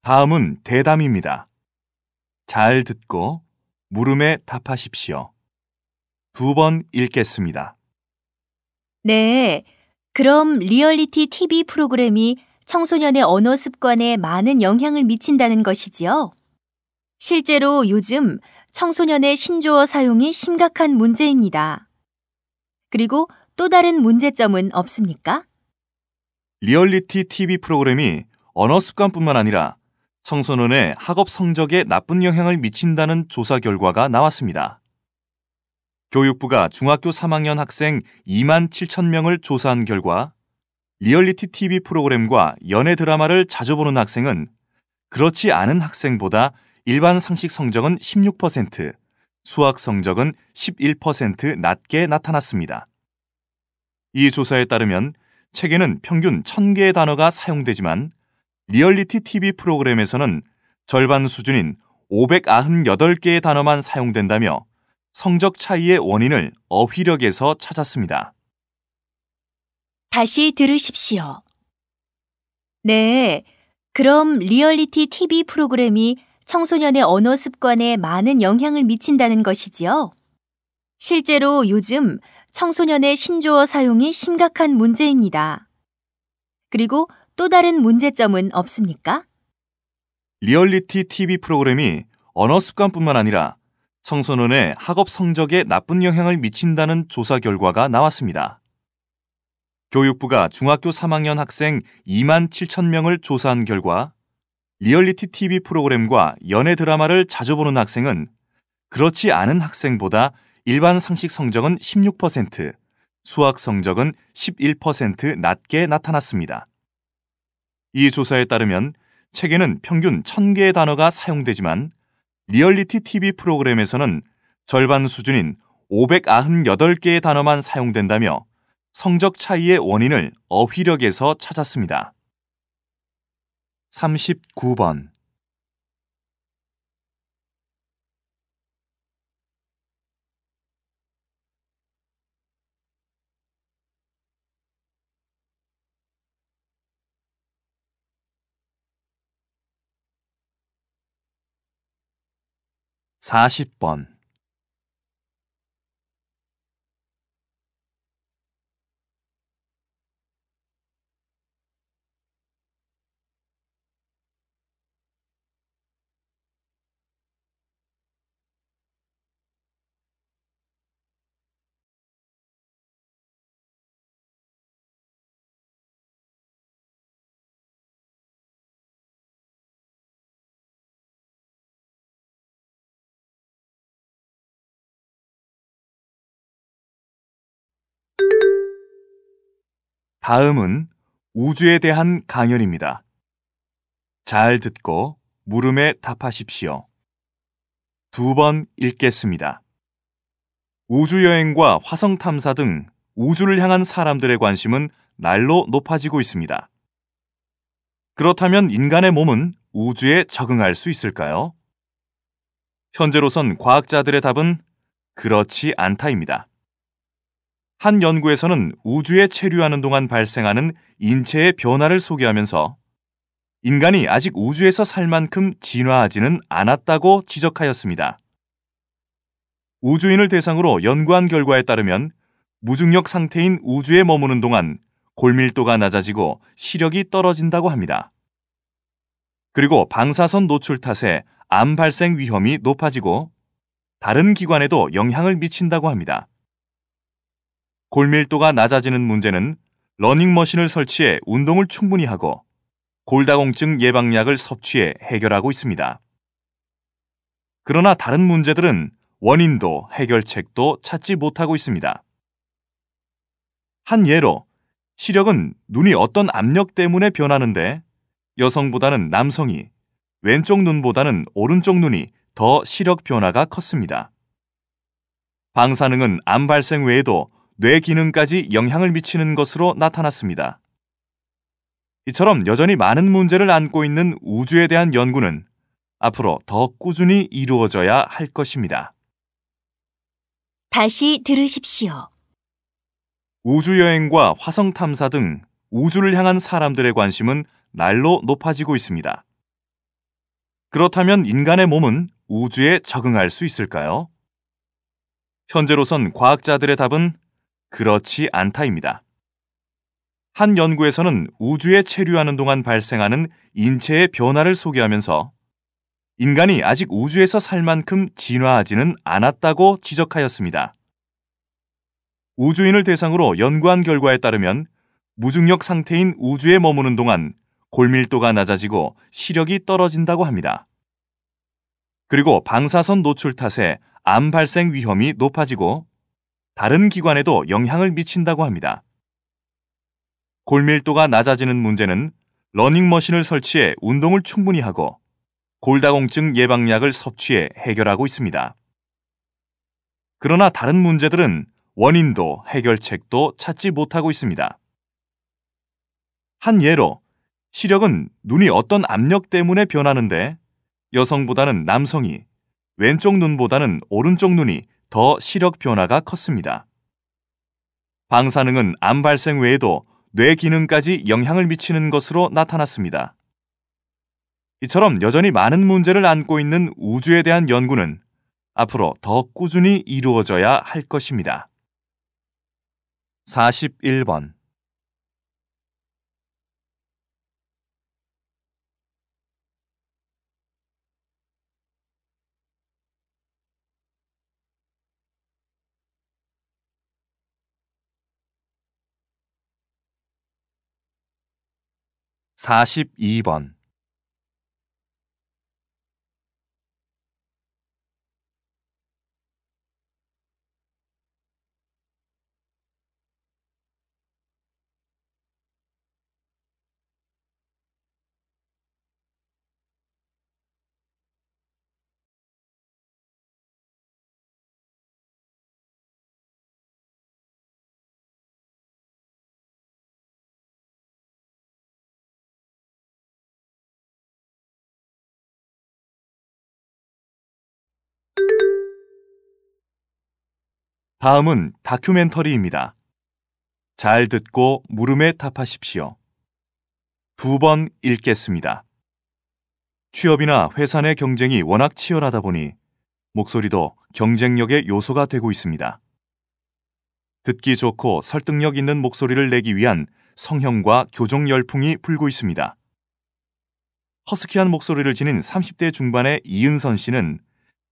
'다음은 대담입니다. 잘 듣고 물음에 답하십시오. 2번 읽겠습니다. 네, 그럼 리얼리티 TV 프로그램이 청소년의 언어 습관에 많은 영향을 미친다는 것이지요? 실제로 요즘 청소년의 신조어 사용이 심각한 문제입니다. 그리고 또 다른 문제점은 없습니까? 리얼리티 TV 프로그램이 언어 습관뿐만 아니라 청소년의 학업 성적에 나쁜 영향을 미친다는 조사 결과가 나왔습니다. 교육부가 중학교 3학년 학생 2만 7천 명을 조사한 결과 리얼리티 TV 프로그램과 연애 드라마를 자주 보는 학생은 그렇지 않은 학생보다 일반 상식 성적은 16%, 수학 성적은 11% 낮게 나타났습니다. 이 조사에 따르면 책에는 평균 1000개의 단어가 사용되지만 리얼리티 TV 프로그램에서는 절반 수준인 598개의 단어만 사용된다며 성적 차이의 원인을 어휘력에서 찾았습니다. 다시 들으십시오. 네, 그럼 리얼리티 TV 프로그램이 청소년의 언어 습관에 많은 영향을 미친다는 것이지요? 실제로 요즘 청소년의 신조어 사용이 심각한 문제입니다. 그리고 또 다른 문제점은 없습니까? 리얼리티 TV 프로그램이 언어 습관뿐만 아니라 청소년의 학업 성적에 나쁜 영향을 미친다는 조사 결과가 나왔습니다. 교육부가 중학교 3학년 학생 2만 7천 명을 조사한 결과 리얼리티 TV 프로그램과 연애 드라마를 자주 보는 학생은 그렇지 않은 학생보다 일반 상식 성적은 16%, 수학 성적은 11% 낮게 나타났습니다. 이 조사에 따르면 책에는 평균 1000개의 단어가 사용되지만 리얼리티 TV 프로그램에서는 절반 수준인 598개의 단어만 사용된다며 성적 차이의 원인을 어휘력에서 찾았습니다. 39번 40번 '다음은 우주에 대한 강연입니다. 잘 듣고 물음에 답하십시오. 2번 읽겠습니다. 우주여행과 화성 탐사 등 우주를 향한 사람들의 관심은 날로 높아지고 있습니다. 그렇다면 인간의 몸은 우주에 적응할 수 있을까요? 현재로선 과학자들의 답은 그렇지 않다입니다. 한 연구에서는 우주에 체류하는 동안 발생하는 인체의 변화를 소개하면서 인간이 아직 우주에서 살 만큼 진화하지는 않았다고 지적하였습니다. 우주인을 대상으로 연구한 결과에 따르면 무중력 상태인 우주에 머무는 동안 골밀도가 낮아지고 시력이 떨어진다고 합니다. 그리고 방사선 노출 탓에 암 발생 위험이 높아지고 다른 기관에도 영향을 미친다고 합니다. 골밀도가 낮아지는 문제는 러닝머신을 설치해 운동을 충분히 하고 골다공증 예방약을 섭취해 해결하고 있습니다. 그러나 다른 문제들은 원인도 해결책도 찾지 못하고 있습니다. 한 예로 시력은 눈이 어떤 압력 때문에 변하는데 여성보다는 남성이 왼쪽 눈보다는 오른쪽 눈이 더 시력 변화가 컸습니다. 방사능은 암 발생 외에도 뇌 기능까지 영향을 미치는 것으로 나타났습니다. 이처럼 여전히 많은 문제를 안고 있는 우주에 대한 연구는 앞으로 더 꾸준히 이루어져야 할 것입니다. 다시 들으십시오. 우주여행과 화성 탐사 등 우주를 향한 사람들의 관심은 날로 높아지고 있습니다. 그렇다면 인간의 몸은 우주에 적응할 수 있을까요? 현재로선 과학자들의 답은 그렇지 않다입니다. 한 연구에서는 우주에 체류하는 동안 발생하는 인체의 변화를 소개하면서 인간이 아직 우주에서 살 만큼 진화하지는 않았다고 지적하였습니다. 우주인을 대상으로 연구한 결과에 따르면 무중력 상태인 우주에 머무는 동안 골밀도가 낮아지고 시력이 떨어진다고 합니다. 그리고 방사선 노출 탓에 암 발생 위험이 높아지고 다른 기관에도 영향을 미친다고 합니다. 골밀도가 낮아지는 문제는 러닝머신을 설치해 운동을 충분히 하고 골다공증 예방약을 섭취해 해결하고 있습니다. 그러나 다른 문제들은 원인도 해결책도 찾지 못하고 있습니다. 한 예로 시력은 눈이 어떤 압력 때문에 변하는데 여성보다는 남성이 왼쪽 눈보다는 오른쪽 눈이 더 시력 변화가 컸습니다. 방사능은 암 발생 외에도 뇌 기능까지 영향을 미치는 것으로 나타났습니다. 이처럼 여전히 많은 문제를 안고 있는 우주에 대한 연구는 앞으로 더 꾸준히 이루어져야 할 것입니다. 41번 42번 다음은 다큐멘터리입니다. 잘 듣고 물음에 답하십시오. 2번 읽겠습니다. 취업이나 회사 내 경쟁이 워낙 치열하다 보니 목소리도 경쟁력의 요소가 되고 있습니다. 듣기 좋고 설득력 있는 목소리를 내기 위한 성형과 교정 열풍이 불고 있습니다. 허스키한 목소리를 지닌 30대 중반의 이은선 씨는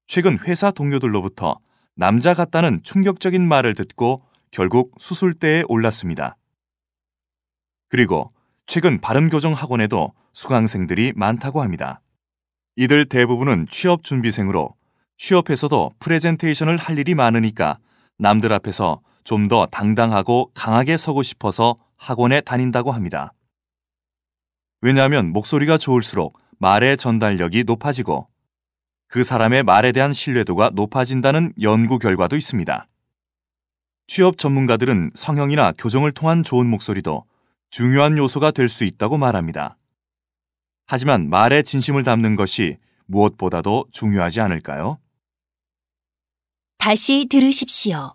최근 회사 동료들로부터 남자 같다는 충격적인 말을 듣고 결국 수술대에 올랐습니다. 그리고 최근 발음교정 학원에도 수강생들이 많다고 합니다. 이들 대부분은 취업 준비생으로 취업해서도 프레젠테이션을 할 일이 많으니까 남들 앞에서 좀 더 당당하고 강하게 서고 싶어서 학원에 다닌다고 합니다. 왜냐하면 목소리가 좋을수록 말의 전달력이 높아지고 그 사람의 말에 대한 신뢰도가 높아진다는 연구 결과도 있습니다. 취업 전문가들은 성형이나 교정을 통한 좋은 목소리도 중요한 요소가 될 수 있다고 말합니다. 하지만 말의 진심을 담는 것이 무엇보다도 중요하지 않을까요? 다시 들으십시오.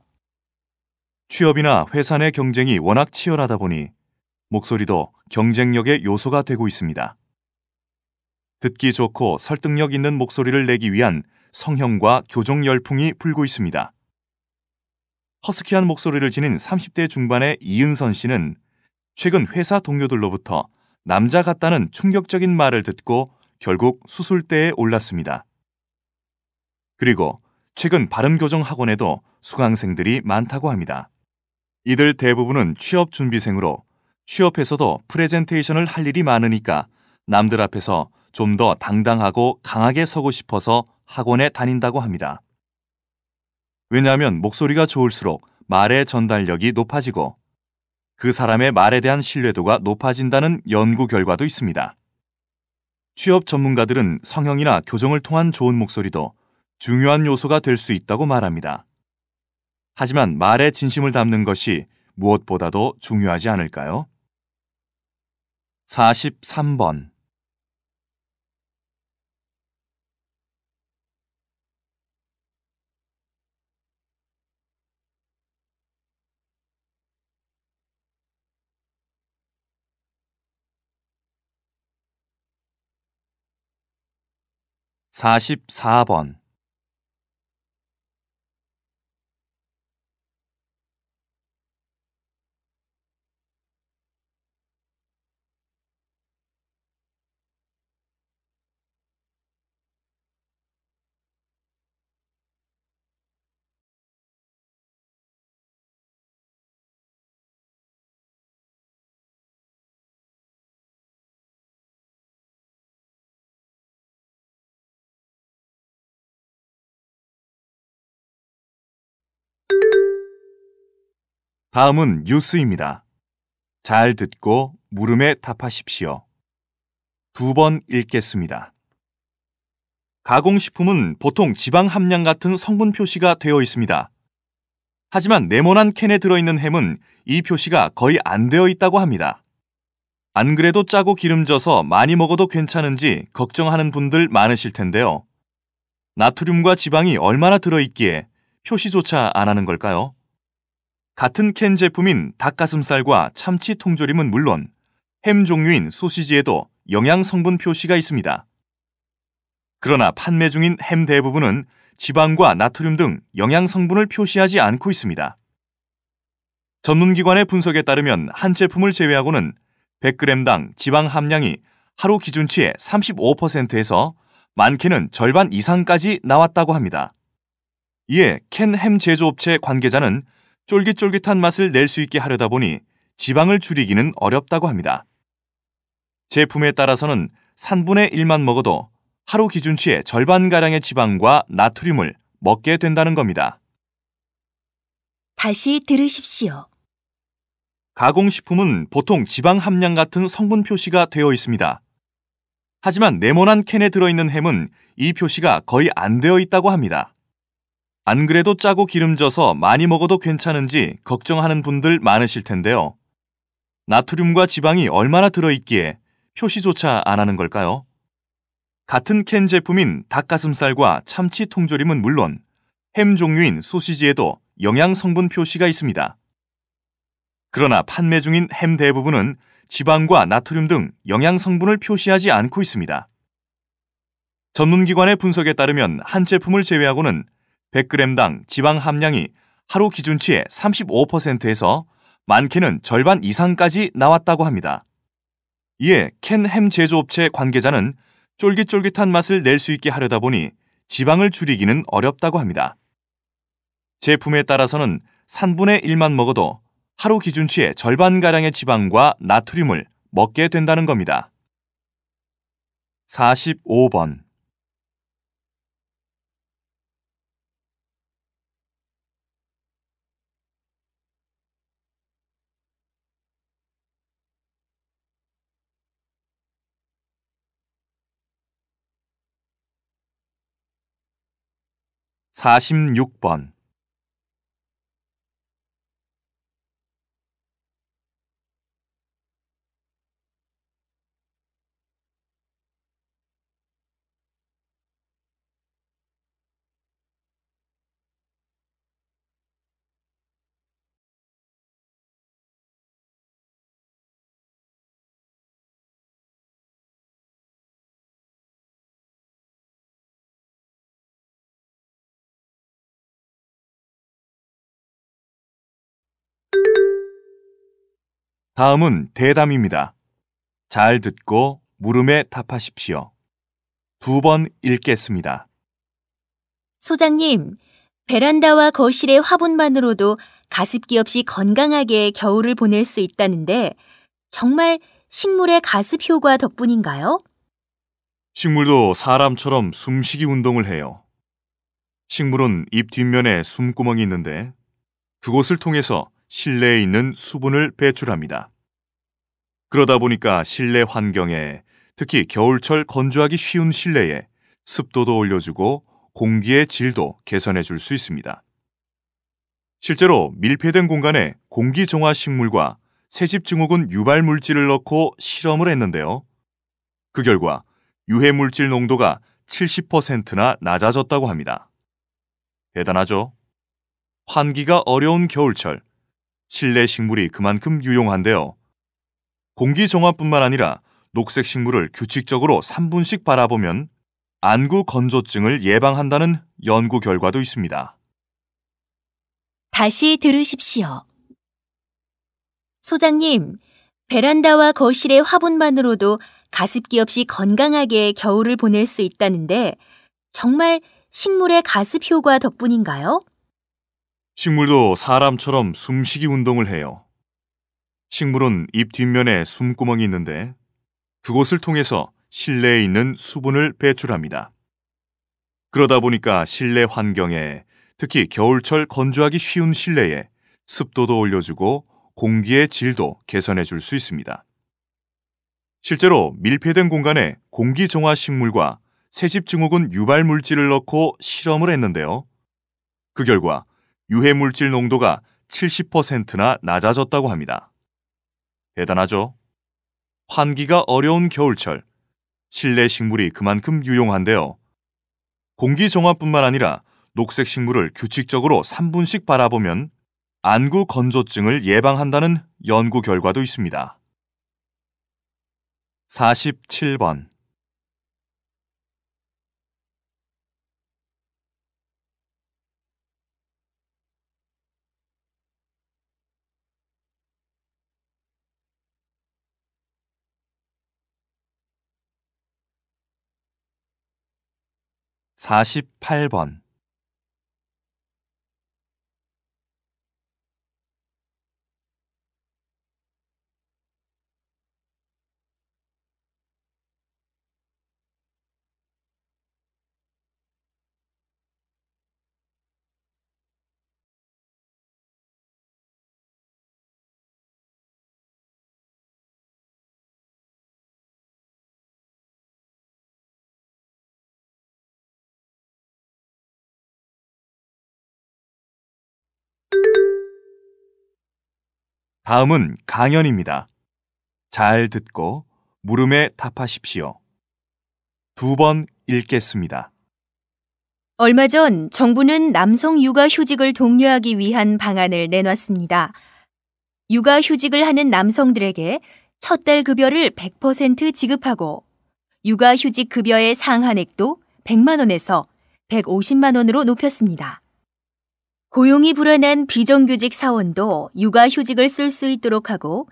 취업이나 회사 내 경쟁이 워낙 치열하다 보니 목소리도 경쟁력의 요소가 되고 있습니다. 듣기 좋고 설득력 있는 목소리를 내기 위한 성형과 교정 열풍이 불고 있습니다. 허스키한 목소리를 지닌 30대 중반의 이은선 씨는 최근 회사 동료들로부터 남자 같다는 충격적인 말을 듣고 결국 수술대에 올랐습니다. 그리고 최근 발음교정 학원에도 수강생들이 많다고 합니다. 이들 대부분은 취업 준비생으로 취업해서도 프레젠테이션을 할 일이 많으니까 남들 앞에서 좀 더 당당하고 강하게 서고 싶어서 학원에 다닌다고 합니다. 왜냐하면 목소리가 좋을수록 말의 전달력이 높아지고 그 사람의 말에 대한 신뢰도가 높아진다는 연구 결과도 있습니다. 취업 전문가들은 성형이나 교정을 통한 좋은 목소리도 중요한 요소가 될 수 있다고 말합니다. 하지만 말의 진심을 담는 것이 무엇보다도 중요하지 않을까요? 43번 44번 다음은 뉴스입니다. 잘 듣고 물음에 답하십시오. 2번 읽겠습니다. 가공식품은 보통 지방 함량 같은 성분 표시가 되어 있습니다. 하지만 네모난 캔에 들어있는 햄은 이 표시가 거의 안 되어 있다고 합니다. 안 그래도 짜고 기름져서 많이 먹어도 괜찮은지 걱정하는 분들 많으실 텐데요. 나트륨과 지방이 얼마나 들어있기에 표시조차 안 하는 걸까요? 같은 캔 제품인 닭가슴살과 참치 통조림은 물론 햄 종류인 소시지에도 영양 성분 표시가 있습니다. 그러나 판매 중인 햄 대부분은 지방과 나트륨 등 영양 성분을 표시하지 않고 있습니다. 전문기관의 분석에 따르면 한 제품을 제외하고는 100g당 지방 함량이 하루 기준치의 35%에서 많게는 절반 이상까지 나왔다고 합니다. 이에 캔 햄 제조업체 관계자는 쫄깃쫄깃한 맛을 낼 수 있게 하려다 보니 지방을 줄이기는 어렵다고 합니다. 제품에 따라서는 3분의 1만 먹어도 하루 기준치의 절반가량의 지방과 나트륨을 먹게 된다는 겁니다. 다시 들으십시오. 가공식품은 보통 지방 함량 같은 성분 표시가 되어 있습니다. 하지만 네모난 캔에 들어있는 햄은 이 표시가 거의 안 되어 있다고 합니다. 안 그래도 짜고 기름져서 많이 먹어도 괜찮은지 걱정하는 분들 많으실 텐데요. 나트륨과 지방이 얼마나 들어있기에 표시조차 안 하는 걸까요? 같은 캔 제품인 닭가슴살과 참치 통조림은 물론 햄 종류인 소시지에도 영양 성분 표시가 있습니다. 그러나 판매 중인 햄 대부분은 지방과 나트륨 등 영양 성분을 표시하지 않고 있습니다. 전문기관의 분석에 따르면 한 제품을 제외하고는 100g당 지방 함량이 하루 기준치의 35%에서 많게는 절반 이상까지 나왔다고 합니다. 이에 캔 햄 제조업체 관계자는 쫄깃쫄깃한 맛을 낼 수 있게 하려다 보니 지방을 줄이기는 어렵다고 합니다. 제품에 따라서는 3분의 1만 먹어도 하루 기준치의 절반가량의 지방과 나트륨을 먹게 된다는 겁니다. 45번. (46번) 다음은 대담입니다. 잘 듣고 물음에 답하십시오. 2번 읽겠습니다. 소장님, 베란다와 거실의 화분만으로도 가습기 없이 건강하게 겨울을 보낼 수 있다는데 정말 식물의 가습 효과 덕분인가요? 식물도 사람처럼 숨쉬기 운동을 해요. 식물은 잎 뒷면에 숨구멍이 있는데 그곳을 통해서 실내에 있는 수분을 배출합니다. 그러다 보니까 실내 환경에, 특히 겨울철 건조하기 쉬운 실내에 습도도 올려주고 공기의 질도 개선해 줄 수 있습니다. 실제로 밀폐된 공간에 공기정화 식물과 새집 증후군 유발 물질을 넣고 실험을 했는데요. 그 결과 유해 물질 농도가 70%나 낮아졌다고 합니다. 대단하죠? 환기가 어려운 겨울철, 실내 식물이 그만큼 유용한데요. 공기정화뿐만 아니라 녹색 식물을 규칙적으로 3분씩 바라보면 안구 건조증을 예방한다는 연구 결과도 있습니다. 다시 들으십시오. 소장님, 베란다와 거실의 화분만으로도 가습기 없이 건강하게 겨울을 보낼 수 있다는데 정말 식물의 가습 효과 덕분인가요? 식물도 사람처럼 숨쉬기 운동을 해요. 식물은 잎 뒷면에 숨구멍이 있는데 그곳을 통해서 실내에 있는 수분을 배출합니다. 그러다 보니까 실내 환경에, 특히 겨울철 건조하기 쉬운 실내에 습도도 올려주고 공기의 질도 개선해 줄 수 있습니다. 실제로 밀폐된 공간에 공기정화 식물과 새집 증후군 유발 물질을 넣고 실험을 했는데요. 그 결과 유해 물질 농도가 70%나 낮아졌다고 합니다. 대단하죠? 환기가 어려운 겨울철, 실내 식물이 그만큼 유용한데요. 공기정화뿐만 아니라 녹색 식물을 규칙적으로 3분씩 바라보면 안구 건조증을 예방한다는 연구 결과도 있습니다. 47번. (48번) 다음은 강연입니다. 잘 듣고 물음에 답하십시오. 2번 읽겠습니다. 얼마 전 정부는 남성 육아휴직을 독려하기 위한 방안을 내놨습니다. 육아휴직을 하는 남성들에게 첫 달 급여를 100% 지급하고 육아휴직 급여의 상한액도 100만 원에서 150만 원으로 높였습니다. 고용이 불안한 비정규직 사원도 육아휴직을 쓸 수 있도록 하고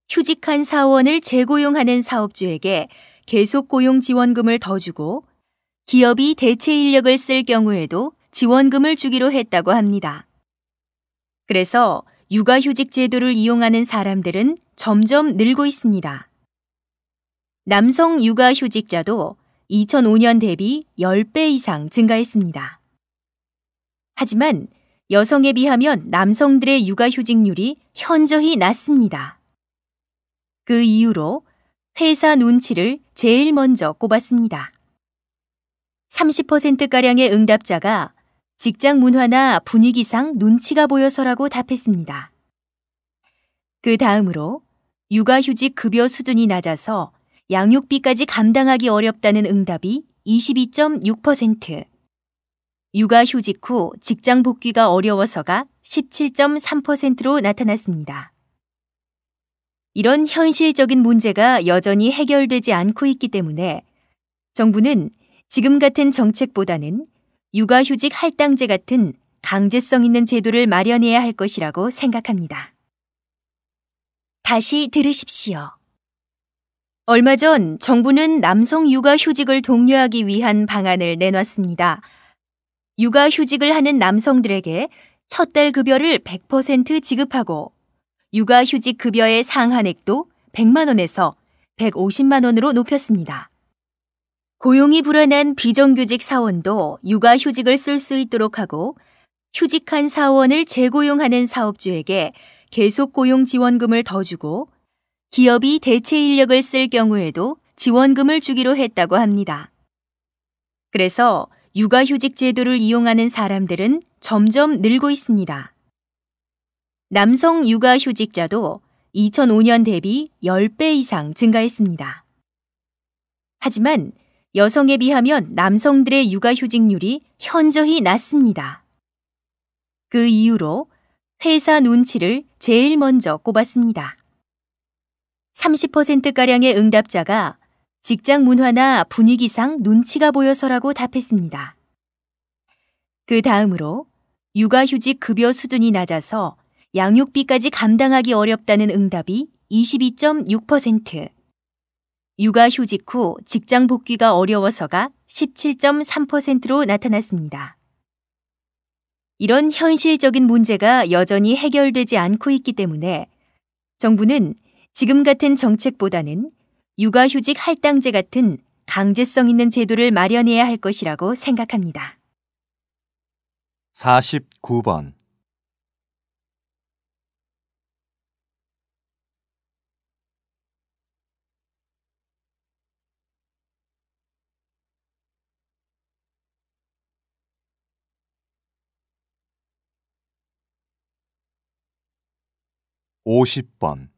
휴직한 사원을 재고용하는 사업주에게 계속고용지원금을 더 주고 기업이 대체 인력을 쓸 경우에도 지원금을 주기로 했다고 합니다. 그래서 육아휴직 제도를 이용하는 사람들은 점점 늘고 있습니다. 남성 육아휴직자도 2005년 대비 10배 이상 증가했습니다. 하지만 여성에 비하면 남성들의 육아휴직률이 현저히 낮습니다. 그 이유로 회사 눈치를 제일 먼저 꼽았습니다. 30%가량의 응답자가 직장 문화나 분위기상 눈치가 보여서라고 답했습니다. 그 다음으로 육아휴직 급여 수준이 낮아서 양육비까지 감당하기 어렵다는 응답이 22.6%, 육아휴직 후 직장 복귀가 어려워서가 17.3%로 나타났습니다. 이런 현실적인 문제가 여전히 해결되지 않고 있기 때문에 정부는 지금 같은 정책보다는 육아휴직 할당제 같은 강제성 있는 제도를 마련해야 할 것이라고 생각합니다. 다시 들으십시오. 얼마 전 정부는 남성 육아휴직을 독려하기 위한 방안을 내놨습니다. 육아휴직을 하는 남성들에게 첫 달 급여를 100% 지급하고 육아휴직 급여의 상한액도 100만 원에서 150만 원으로 높였습니다. 고용이 불안한 비정규직 사원도 육아휴직을 쓸 수 있도록 하고 휴직한 사원을 재고용하는 사업주에게 계속고용지원금을 더 주고 기업이 대체 인력을 쓸 경우에도 지원금을 주기로 했다고 합니다. 그래서 육아휴직 제도를 이용하는 사람들은 점점 늘고 있습니다. 남성 육아휴직자도 2005년 대비 10배 이상 증가했습니다. 하지만 여성에 비하면 남성들의 육아휴직률이 현저히 낮습니다. 그 이유로 회사 눈치를 제일 먼저 꼽았습니다. 30%가량의 응답자가 직장 문화나 분위기상 눈치가 보여서라고 답했습니다. 그 다음으로 육아휴직 급여 수준이 낮아서 양육비까지 감당하기 어렵다는 응답이 22.6%, 육아휴직 후 직장 복귀가 어려워서가 17.3%로 나타났습니다. 이런 현실적인 문제가 여전히 해결되지 않고 있기 때문에 정부는 지금 같은 정책보다는 육아휴직 할당제 같은 강제성 있는 제도를 마련해야 할 것이라고 생각합니다. 49번. (50번)